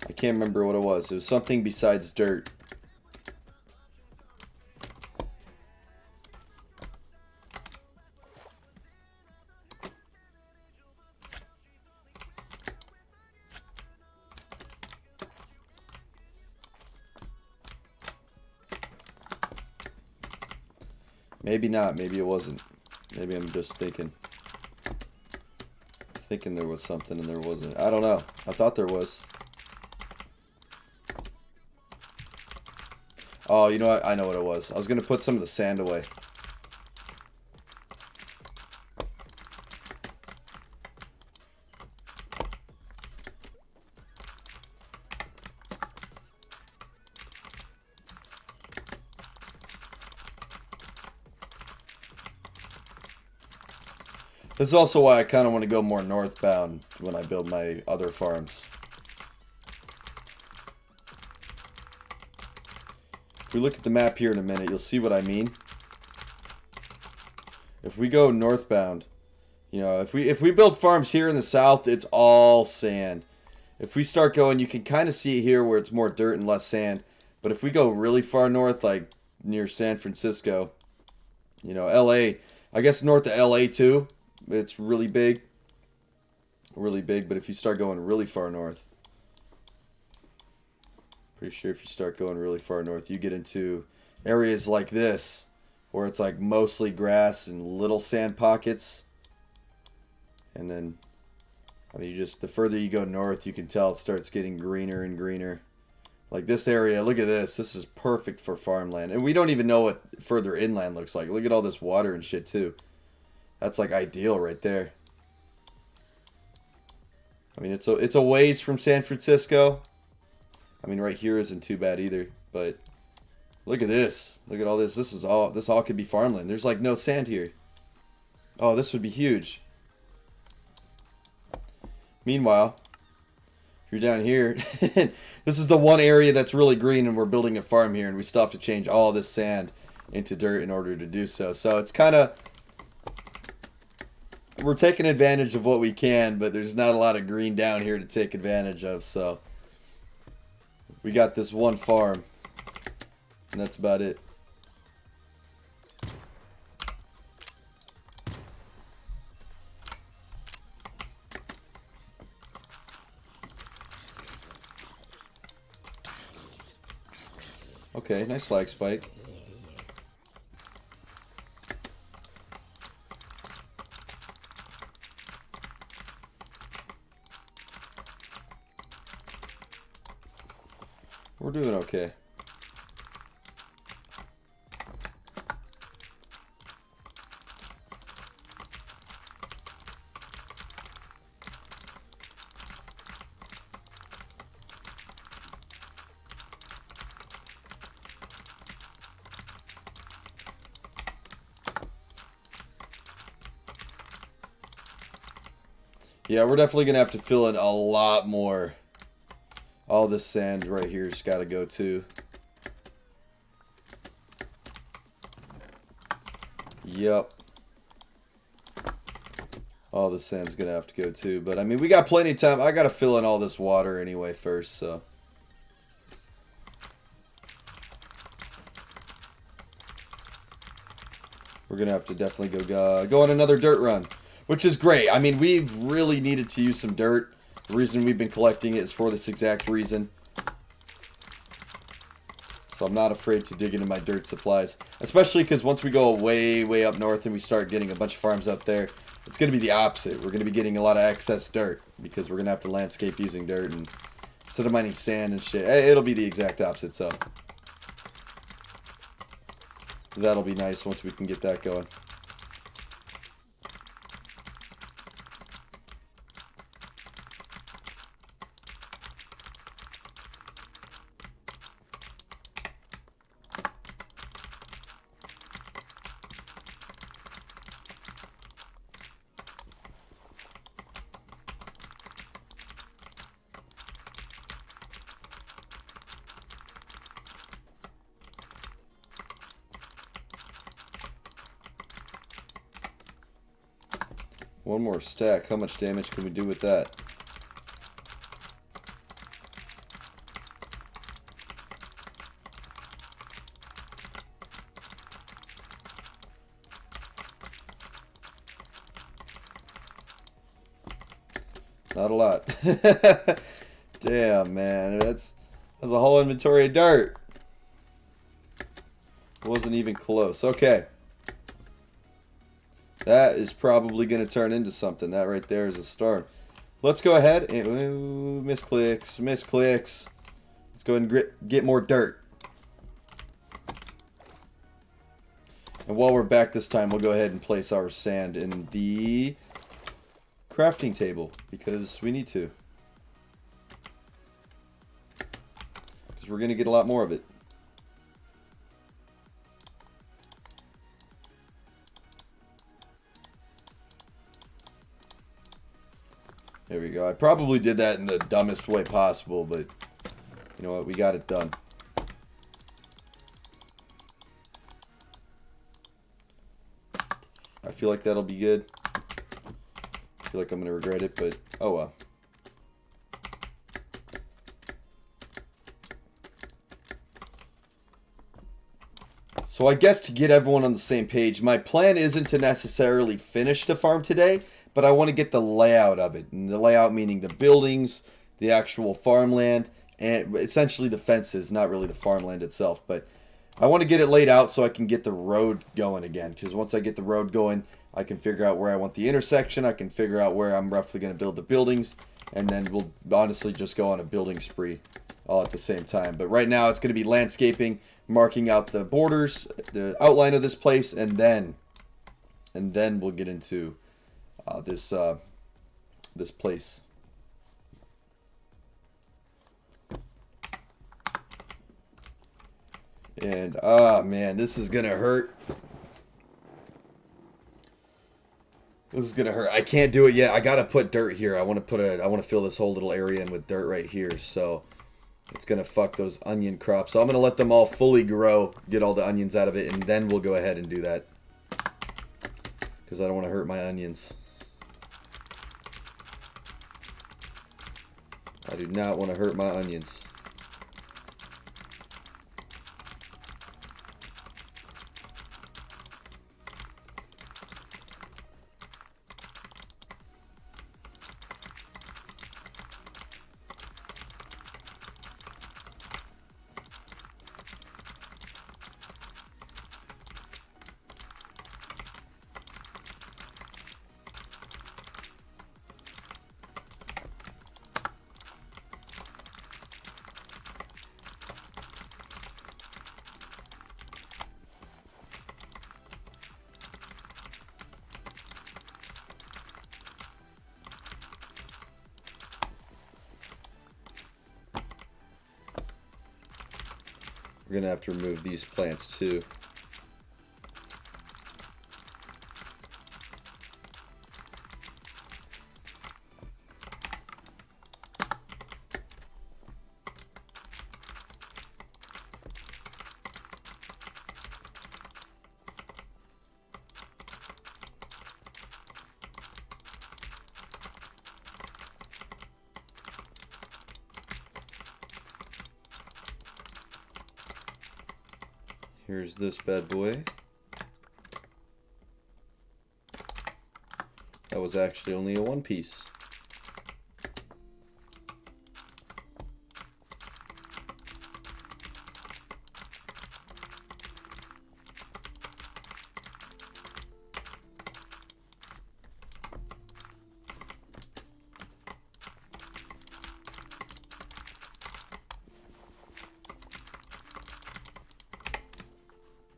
I can't remember what it was. It was something besides dirt. Maybe not. Maybe it wasn't. Maybe I'm just thinking there was something and there wasn't. I don't know. I thought there was. Oh, you know what? I know what it was. I was going to put some of the sand away. This is also why I kind of want to go more northbound when I build my other farms. If we look at the map here in a minute, you'll see what I mean. If we go northbound, you know, if we build farms here in the south, it's all sand. If we start going, you can kind of see it here where it's more dirt and less sand. But if we go really far north, like near San Francisco, you know, LA, I guess north of LA too. It's really big. Really big, but if you start going really far north, pretty sure if you start going really far north, you get into areas like this, where it's like mostly grass and little sand pockets. And then, I mean, the further you go north, you can tell it starts getting greener and greener. Like this area, look at this. This is perfect for farmland. And we don't even know what further inland looks like. Look at all this water and shit too. That's like ideal right there. I mean, it's a ways from San Francisco. I mean, right here isn't too bad either. But look at this. Look at all this. This all could be farmland. There's like no sand here. Oh, this would be huge. Meanwhile, if you're down here, this is the one area that's really green, and we're building a farm here, and we still have to change all this sand into dirt in order to do so. So it's kind of, we're taking advantage of what we can, but there's not a lot of green down here to take advantage of. So we got this one farm, and that's about it. Okay, nice lag spike. We're doing okay. Yeah, we're definitely going to have to fill in a lot more. All this sand right here's got to go too. Yep. All the sand's going to have to go too. But, I mean, we got plenty of time. I got to fill in all this water anyway first, so. We're going to have to definitely go on another dirt run. Which is great. I mean, we've really needed to use some dirt. The reason we've been collecting it is for this exact reason. So I'm not afraid to dig into my dirt supplies. Especially because once we go way, way up north and we start getting a bunch of farms up there, it's going to be the opposite. We're going to be getting a lot of excess dirt because we're going to have to landscape using dirt. And instead of mining sand and shit, it'll be the exact opposite. So that'll be nice once we can get that going. One more stack. How much damage can we do with that? Not a lot. Damn, man. That's a whole inventory of dirt. Wasn't even close. Okay. That is probably going to turn into something. That right there is a start. Let's go ahead and... Ooh, misclicks. Misclicks. Let's go ahead and get more dirt. And while we're back this time, we'll go ahead and place our sand in the crafting table. Because we need to. Because we're going to get a lot more of it. There we go. I probably did that in the dumbest way possible, but you know what? We got it done. I feel like that'll be good. I feel like I'm going to regret it, but oh well. So I guess to get everyone on the same page, my plan isn't to necessarily finish the farm today, but I want to get the layout of it. And the layout meaning the buildings, the actual farmland, and essentially the fences, not really the farmland itself. But I want to get it laid out so I can get the road going again. Because once I get the road going, I can figure out where I want the intersection. I can figure out where I'm roughly going to build the buildings. And then we'll honestly just go on a building spree all at the same time. But right now it's going to be landscaping, marking out the borders, the outline of this place, and then we'll get into this place. And man, this is gonna hurt. This is gonna hurt. I can't do it yet. I gotta put dirt here. I want to fill this whole little area in with dirt right here. So It's going to fuck those onion crops. So I'm going to let them all fully grow, get all the onions out of it, and then we'll go ahead and do that. Because I don't want to hurt my onions. I do not want to hurt my onions. We're going to have to remove these plants too. Here's this bad boy. That was actually only a one piece.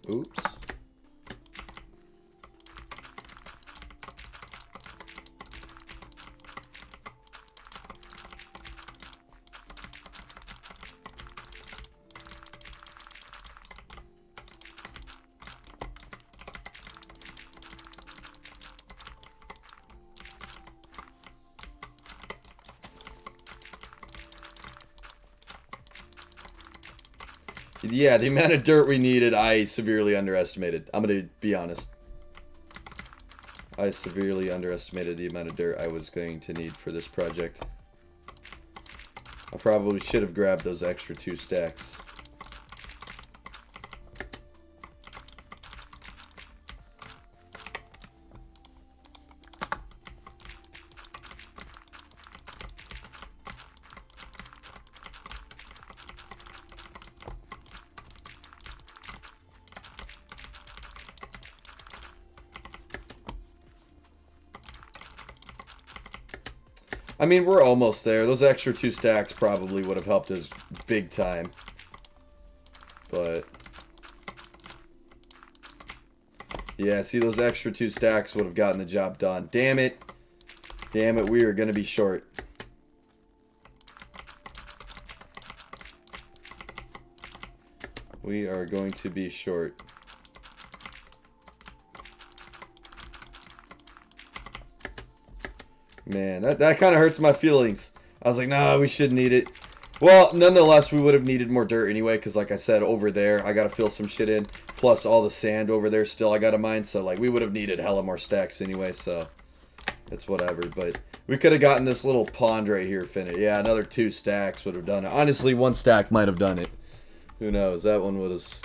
Oops. Yeah, the amount of dirt we needed, I severely underestimated. I'm going to be honest. I severely underestimated the amount of dirt I was going to need for this project. I probably should have grabbed those extra 2 stacks. I mean, we're almost there. Those extra 2 stacks probably would have helped us big time. But yeah, see, those extra 2 stacks would have gotten the job done. Damn it. Damn it, we are going to be short. We are going to be short. Man, that kind of hurts my feelings. I was like, nah, we shouldn't need it. Well, nonetheless, we would have needed more dirt anyway, because like I said, over there, I got to fill some shit in. Plus, all the sand over there still I got to mine, so like we would have needed hella more stacks anyway, so it's whatever. But we could have gotten this little pond right here finished. Yeah, another 2 stacks would have done it. Honestly, 1 stack might have done it. Who knows? That one was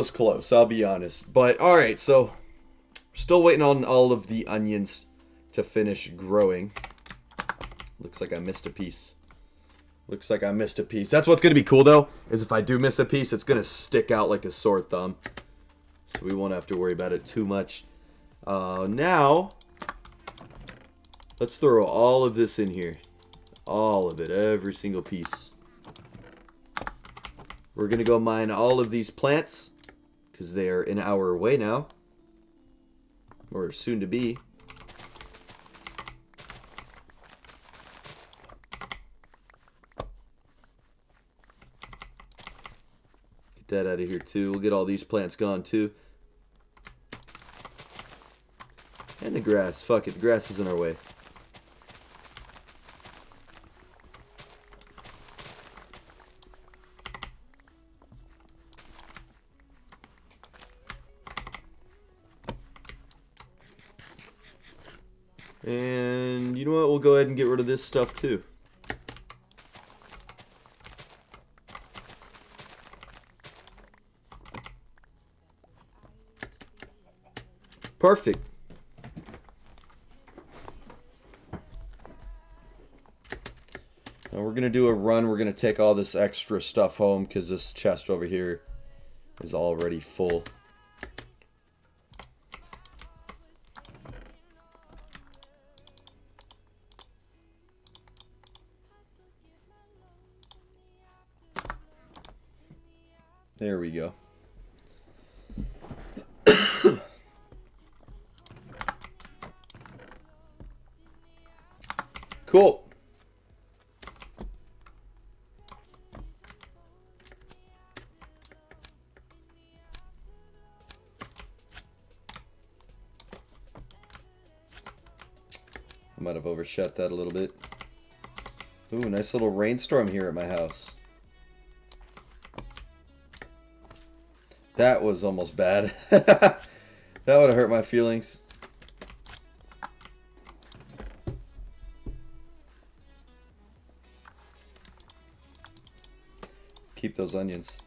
close, I'll be honest. But, alright, so still waiting on all of the onions to finish growing. Looks like I missed a piece. Looks like I missed a piece. That's what's going to be cool, though, is if I do miss a piece, it's going to stick out like a sore thumb. So we won't have to worry about it too much. Now, let's throw all of this in here. All of it. Every single piece. We're going to go mine all of these plants, because they are in our way now. Or soon to be. That out of here too. We'll get all these plants gone too. And the grass. Fuck it. The grass is in our way. And you know what? We'll go ahead and get rid of this stuff too. Perfect. Now we're going to do a run. We're going to take all this extra stuff home because this chest over here is already full. There we go. Cool. I might have overshot that a little bit. Ooh, nice little rainstorm here at my house. That was almost bad. That would have hurt my feelings. Keep those onions.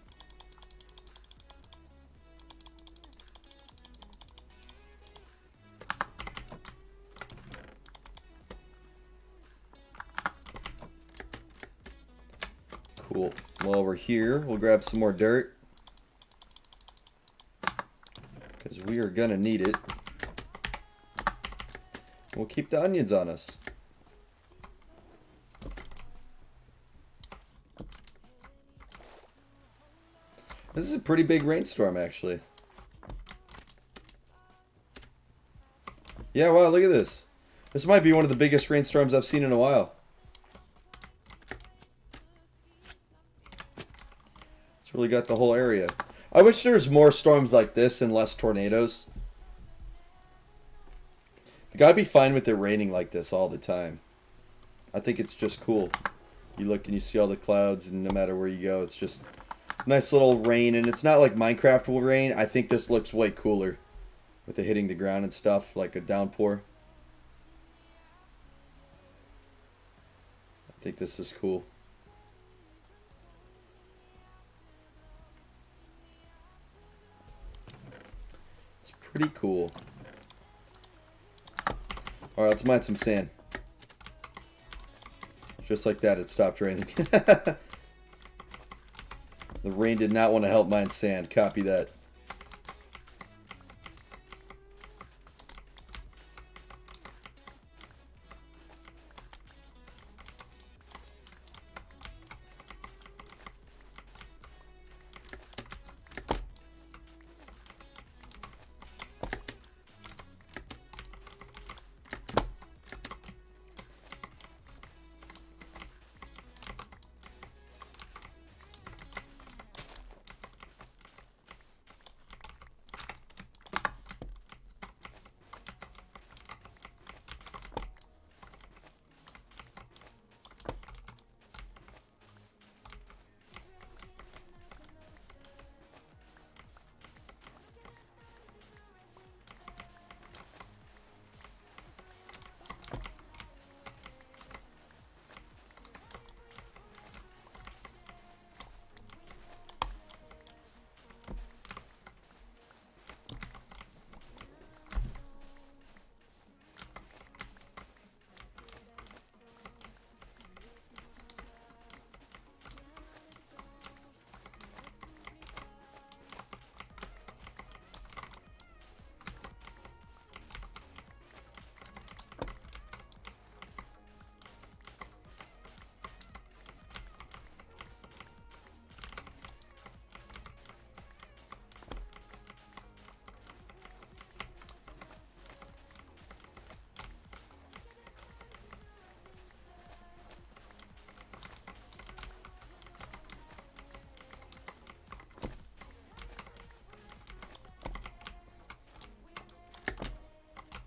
Cool. While we're here, we'll grab some more dirt, because we are gonna need it. We'll keep the onions on us. This is a pretty big rainstorm, actually. Yeah, wow, look at this. This might be one of the biggest rainstorms I've seen in a while. It's really got the whole area. I wish there was more storms like this and less tornadoes. You gotta be fine with it raining like this all the time. I think it's just cool. You look and you see all the clouds, and no matter where you go, it's just nice little rain. And it's not like Minecraft will rain. I think this looks way cooler with it hitting the ground and stuff, like a downpour. I think this is cool. It's pretty cool. Alright, let's mine some sand. Just like that, it stopped raining. The rain did not want to help mine sand. Copy that.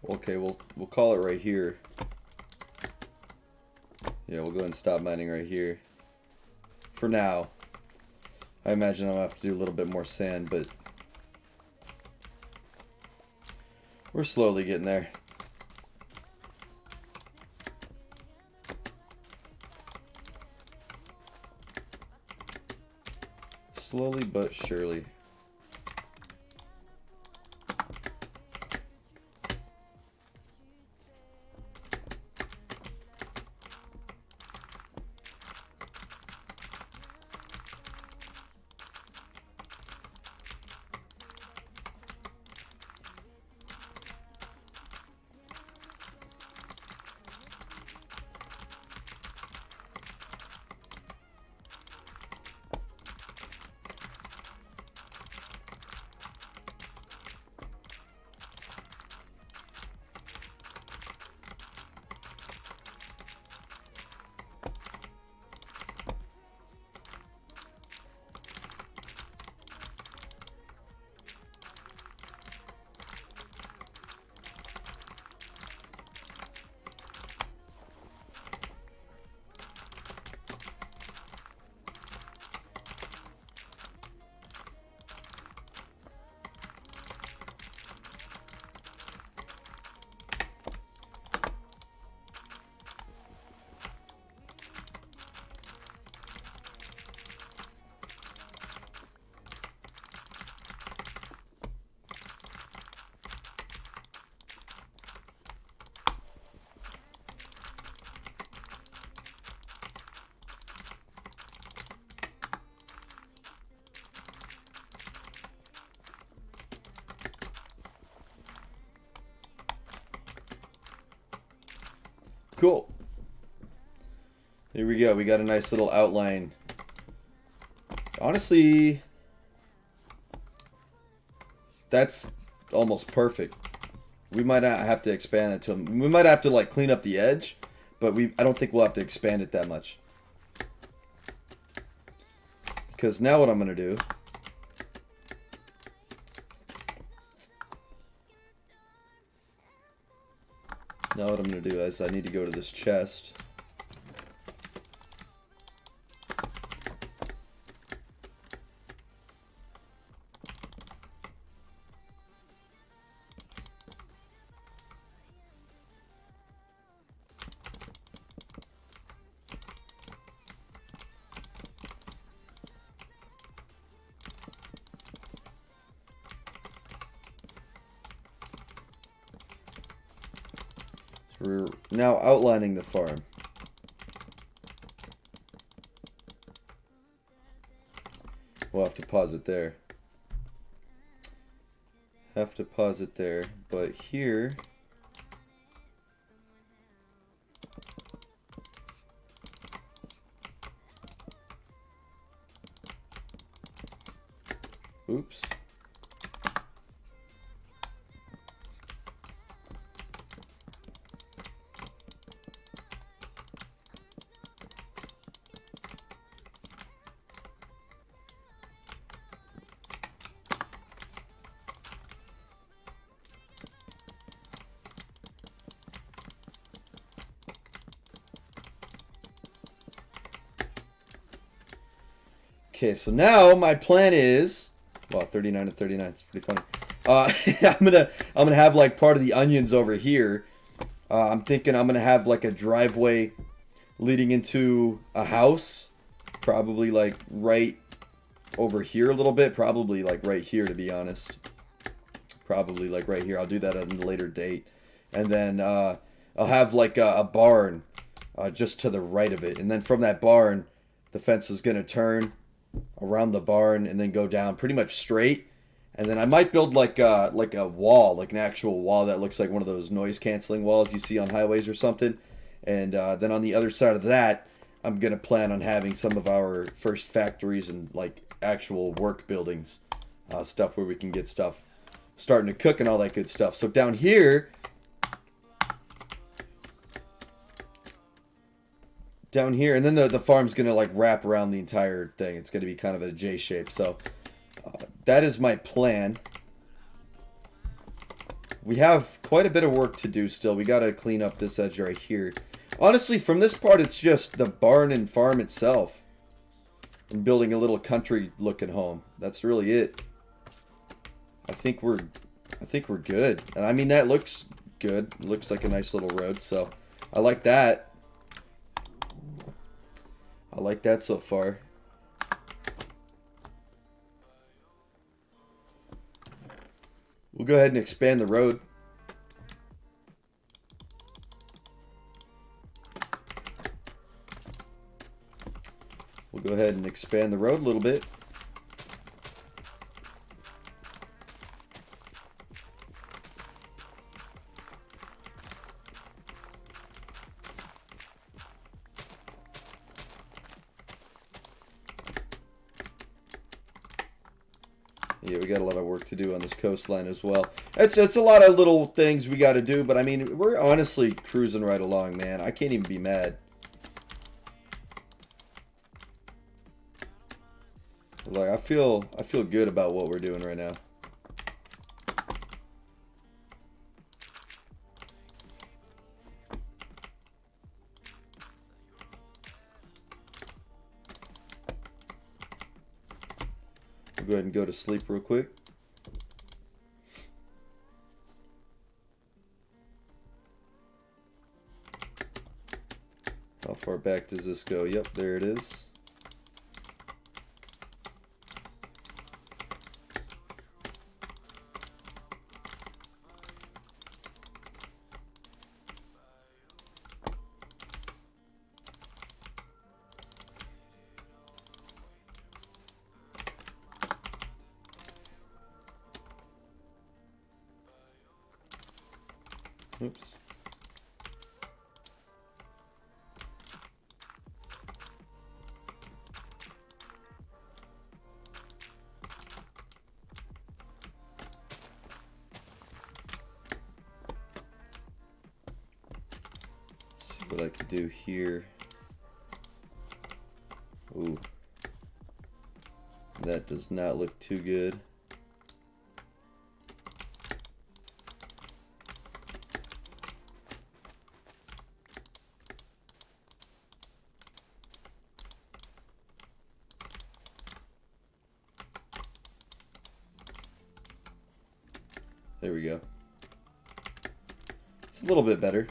Okay, we'll call it right here. Yeah, we'll go ahead and stop mining right here. For now. I imagine I'll have to do a little bit more sand, but we're slowly getting there. Slowly but surely. Cool. Here we go. We got a nice little outline. Honestly, that's almost perfect. We might not have to expand it to them. We might have to like clean up the edge, but I don't think we'll have to expand it that much. Because now what I'm going to do is I need to go to this chest. We're now outlining the farm. We'll have to pause it there. But here... Oops. Okay, so now my plan is, well, 39 to 39. It's pretty funny. I'm gonna have like part of the onions over here. I'm thinking I'm gonna have like a driveway leading into a house, probably like right over here a little bit. Probably like right here, to be honest. Probably like right here. I'll do that at a later date, and then I'll have like a barn just to the right of it, and then from that barn, the fence is gonna turn around the barn and then go down pretty much straight, and then I might build like a wall, like an actual wall that looks like one of those noise canceling walls you see on highways or something, and then on the other side of that I'm gonna plan on having some of our first factories and like actual work buildings, stuff where we can get stuff starting to cook and all that good stuff. So down here and then the farm's gonna like wrap around the entire thing. It's gonna be kind of a J shape. So that is my plan. We have quite a bit of work to do still. We gotta clean up this edge right here. Honestly, from this part, it's just the barn and farm itself. I'm building a little country looking home. That's really it. I think we're good. And I mean, that looks good. It looks like a nice little road. So I like that. I like that so far. We'll go ahead and expand the road. We'll go ahead and expand the road a little bit. Yeah, we got a lot of work to do on this coastline as well. It's a lot of little things we got to do, but I mean, we're honestly cruising right along, man. I can't even be mad. Like I feel good about what we're doing right now. We'll go ahead and go to sleep real quick. How far back does this go? Yep, there it is. Oops. See what I can do here. Ooh. That does not look too good. There we go. It's a little bit better.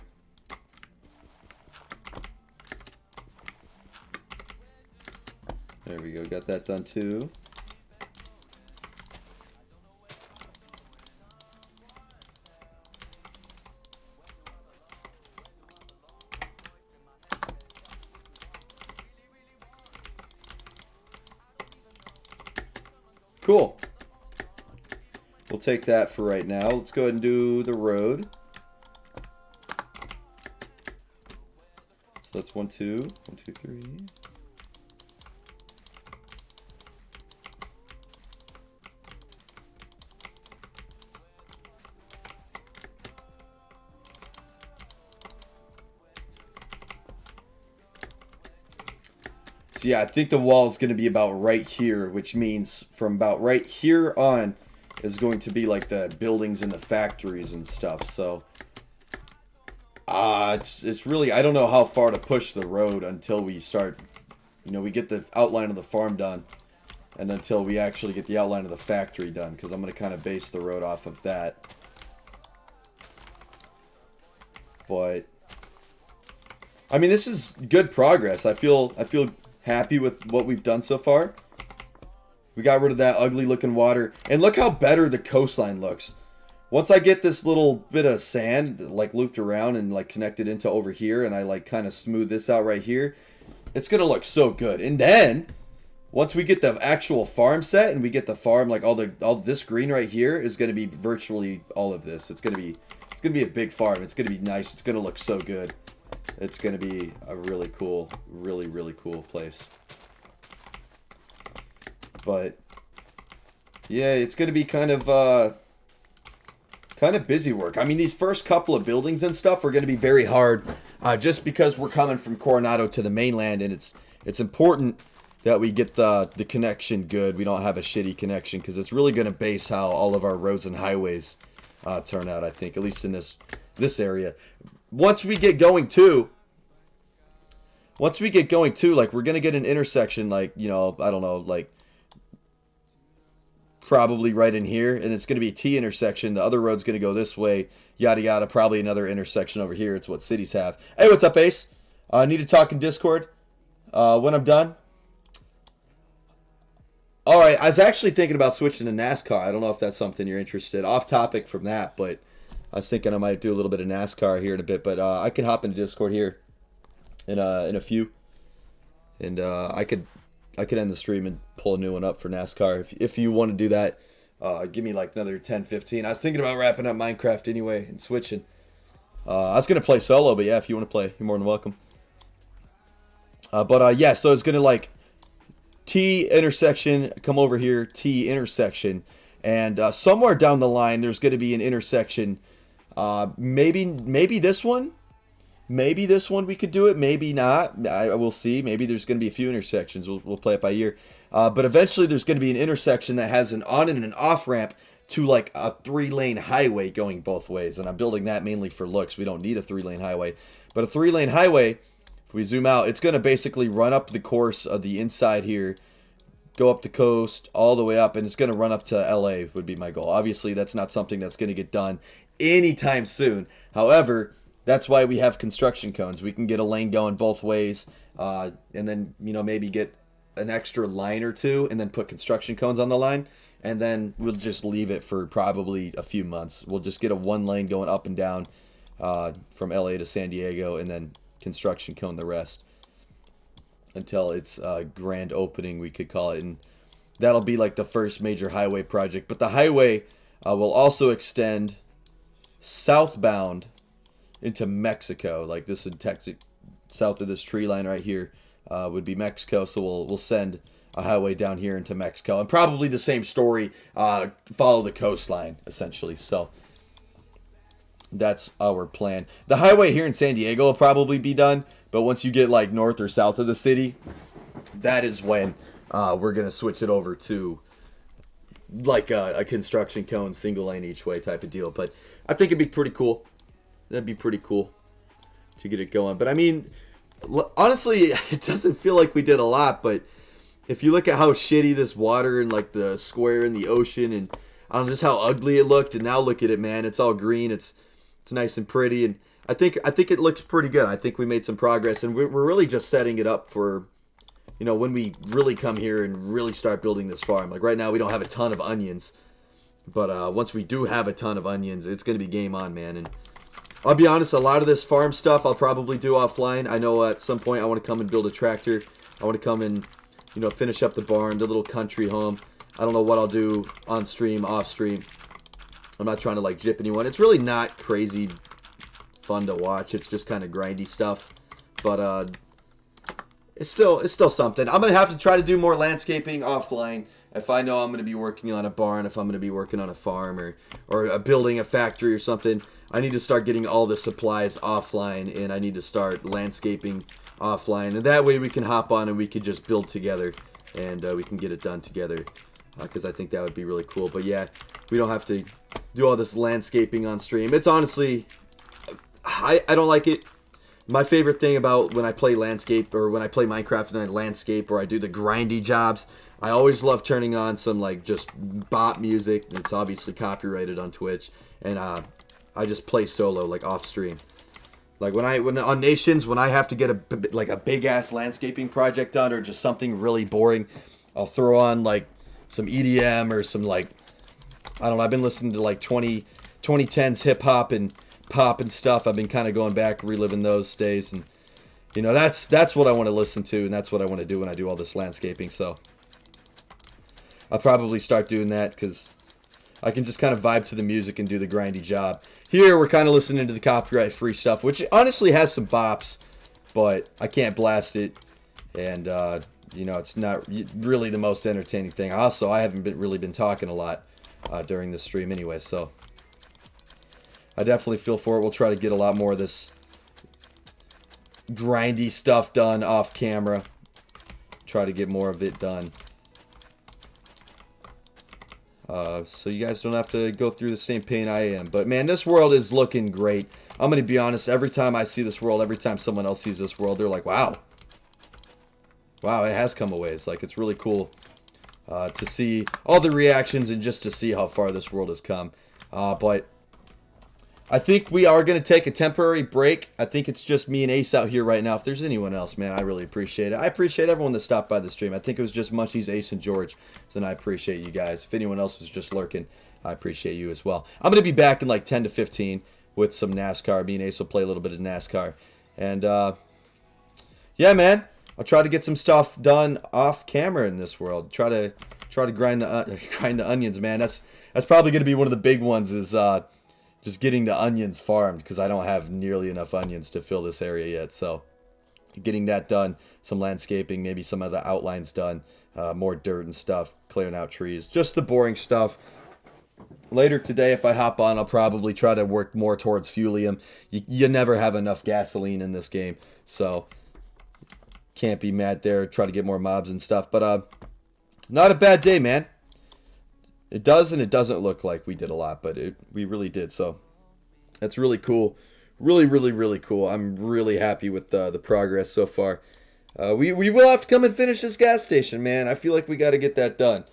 There we go. Got that done too. Cool. We'll take that for right now. Let's go ahead and do the road. So that's 1, 2, 1, 2, 3. So yeah, I think the wall is going to be about right here, which means from about right here on is going to be like the buildings and the factories and stuff. So it's really, I don't know how far to push the road until we start, you know, we get the outline of the farm done, and until we actually get the outline of the factory done, because I'm going to kind of base the road off of that. But I mean, this is good progress. I feel happy with what we've done so far. We got rid of that ugly looking water, and look how better the coastline looks. Once I get this little bit of sand like looped around and like connected into over here, and I like kind of smooth this out right here, it's gonna look so good. And then once we get the actual farm set and we get the farm, like all this green right here is gonna be virtually all of this. It's gonna be a big farm. It's gonna be nice. It's gonna look so good. It's gonna be a really cool, really cool place. But yeah, it's gonna be kind of busy work. I mean, these first couple of buildings and stuff are gonna be very hard, just because we're coming from Coronado to the mainland, and it's important that we get the connection good. We don't have a shitty connection, because it's really gonna base how all of our roads and highways turn out. I think, at least in this area. Once we get going too, like we're gonna get an intersection, like, you know, I don't know, like probably right in here, and it's going to be a T intersection. The other road's going to go this way, yada yada. Probably another intersection over here. It's what cities have. Hey, what's up, Ace? I need to talk in Discord when I'm done. All right, I was actually thinking about switching to NASCAR. I don't know if that's something you're interested. Off topic from that, but I was thinking I might do a little bit of NASCAR here in a bit. But I can hop into Discord here in a few, and I could end the stream and pull a new one up for NASCAR if you want to do that. Give me like another 10, 15. I was thinking about wrapping up Minecraft anyway and switching. I was gonna play solo, but yeah, if you want to play, you're more than welcome. Yeah, so it's gonna like T intersection, come over here, T intersection, and somewhere down the line there's gonna be an intersection. Maybe this one. Maybe this one we could do it. Maybe not. I will see. Maybe there's going to be a few intersections. We'll play it by ear. But eventually there's going to be an intersection that has an on and an off ramp to like a 3-lane highway going both ways. And I'm building that mainly for looks. We don't need a 3-lane highway. But a 3-lane highway, if we zoom out, it's going to basically run up the course of the inside here, go up the coast, all the way up, and it's going to run up to LA would be my goal. Obviously, that's not something that's going to get done anytime soon. However, that's why we have construction cones. We can get a lane going both ways, and then maybe get an extra line or two, and then put construction cones on the line, and then we'll just leave it for probably a few months. We'll just get a 1 lane going up and down from LA to San Diego, and then construction cone the rest until its grand opening, we could call it, and that'll be like the first major highway project. But the highway will also extend southbound into Mexico. Like this in Texas, south of this tree line right here would be Mexico. So we'll send a highway down here into Mexico, and probably the same story, follow the coastline essentially. So that's our plan. The highway here in San Diego will probably be done, but once you get like north or south of the city, that is when we're gonna switch it over to like a construction cone, single lane each way type of deal. But I think it'd be pretty cool. That'd be pretty cool to get it going. But I mean, honestly, it doesn't feel like we did a lot. But if you look at how shitty this water and like the square in the ocean, and I don't know, just how ugly it looked, and now look at it, man. It's all green. It's nice and pretty, and I think it looks pretty good. I think we made some progress, and we're really just setting it up for, when we really come here and really start building this farm. Like right now, we don't have a ton of onions, but once we do have a ton of onions, it's gonna be game on, man. And I'll be honest, a lot of this farm stuff I'll probably do offline. I know at some point I want to come and build a tractor. I want to come and, finish up the barn, the little country home. I don't know what I'll do on stream, off stream. I'm not trying to like jip anyone. It's really not crazy fun to watch. It's just kind of grindy stuff. But it's still something. I'm going to have to try to do more landscaping offline. If I know I'm going to be working on a barn, if I'm going to be working on a farm or building a factory or something, I need to start getting all the supplies offline, and I need to start landscaping offline. And that way we can hop on and we can just build together, and we can get it done together, because I think that would be really cool. But yeah, we don't have to do all this landscaping on stream. It's honestly, I don't like it. My favorite thing about when I play landscape, or when I play Minecraft and I landscape, or I do the grindy jobs, I always love turning on some like just bop music. It's obviously copyrighted on Twitch, and I just play solo like off stream. Like when on Nations, when I have to get a big ass landscaping project done, or just something really boring, I'll throw on like some EDM or some like, I don't know. I've been listening to like 2010s hip hop and pop and stuff. I've been kind of going back, reliving those days, and that's what I want to listen to, and that's what I want to do when I do all this landscaping. So I'll probably start doing that, because I can just kind of vibe to the music and do the grindy job. Here we're kind of listening to the copyright free stuff, which honestly has some bops, but I can't blast it, and it's not really the most entertaining thing. Also, I haven't really been talking a lot during this stream anyway, so I definitely feel for it. We'll try to get a lot more of this grindy stuff done off camera. Try to get more of it done. So you guys don't have to go through the same pain I am. But man, this world is looking great. I'm going to be honest, every time I see this world, every time someone else sees this world, they're like, wow. Wow, it has come a ways. Like, it's really cool to see all the reactions and just to see how far this world has come. But I think we are going to take a temporary break. I think it's just me and Ace out here right now. If there's anyone else, man, I really appreciate it. I appreciate everyone that stopped by the stream. I think it was just Munchies, Ace, and George. And I appreciate you guys. If anyone else was just lurking, I appreciate you as well. I'm going to be back in like 10 to 15 with some NASCAR. Me and Ace will play a little bit of NASCAR. And, yeah, man, I'll try to get some stuff done off camera in this world. Try to grind the onions, man. That's probably going to be one of the big ones is just getting the onions farmed, because I don't have nearly enough onions to fill this area yet. So getting that done, some landscaping, maybe some of the outlines done, more dirt and stuff, clearing out trees, just the boring stuff. Later today, if I hop on, I'll probably try to work more towards fuelium. You never have enough gasoline in this game, so can't be mad there. Try to get more mobs and stuff, but not a bad day, man. It does and it doesn't look like we did a lot, but we really did. So that's really cool. Really, really, really cool. I'm really happy with the progress so far. We will have to come and finish this gas station, man. I feel like we got to get that done.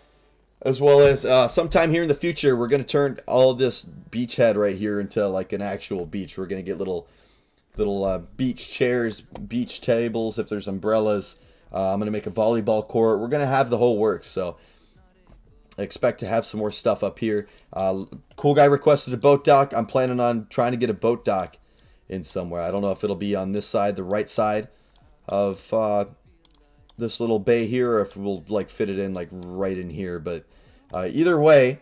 As well as sometime here in the future, we're going to turn all of this beachhead right here into like an actual beach. We're going to get little beach chairs, beach tables, if there's umbrellas. I'm going to make a volleyball court. We're going to have the whole works, so I expect to have some more stuff up here. Cool guy requested a boat dock. I'm planning on trying to get a boat dock in somewhere. I don't know if it'll be on this side, the right side of this little bay here, or if we'll like fit it in like right in here. But either way,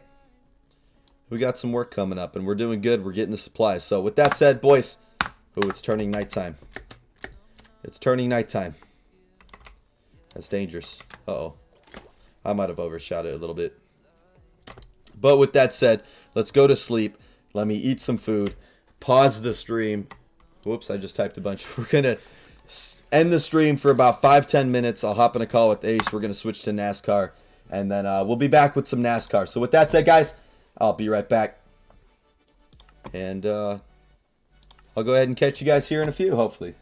we got some work coming up and we're doing good. We're getting the supplies. So with that said, boys, oh, it's turning nighttime. It's turning nighttime. That's dangerous. Uh-oh. I might have overshot it a little bit. But with that said, let's go to sleep. Let me eat some food. Pause the stream. Whoops, I just typed a bunch. We're going to end the stream for about 5-10 minutes. I'll hop in a call with Ace. We're going to switch to NASCAR. And then we'll be back with some NASCAR. So with that said, guys, I'll be right back. And I'll go ahead and catch you guys here in a few, hopefully.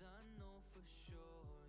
I know for sure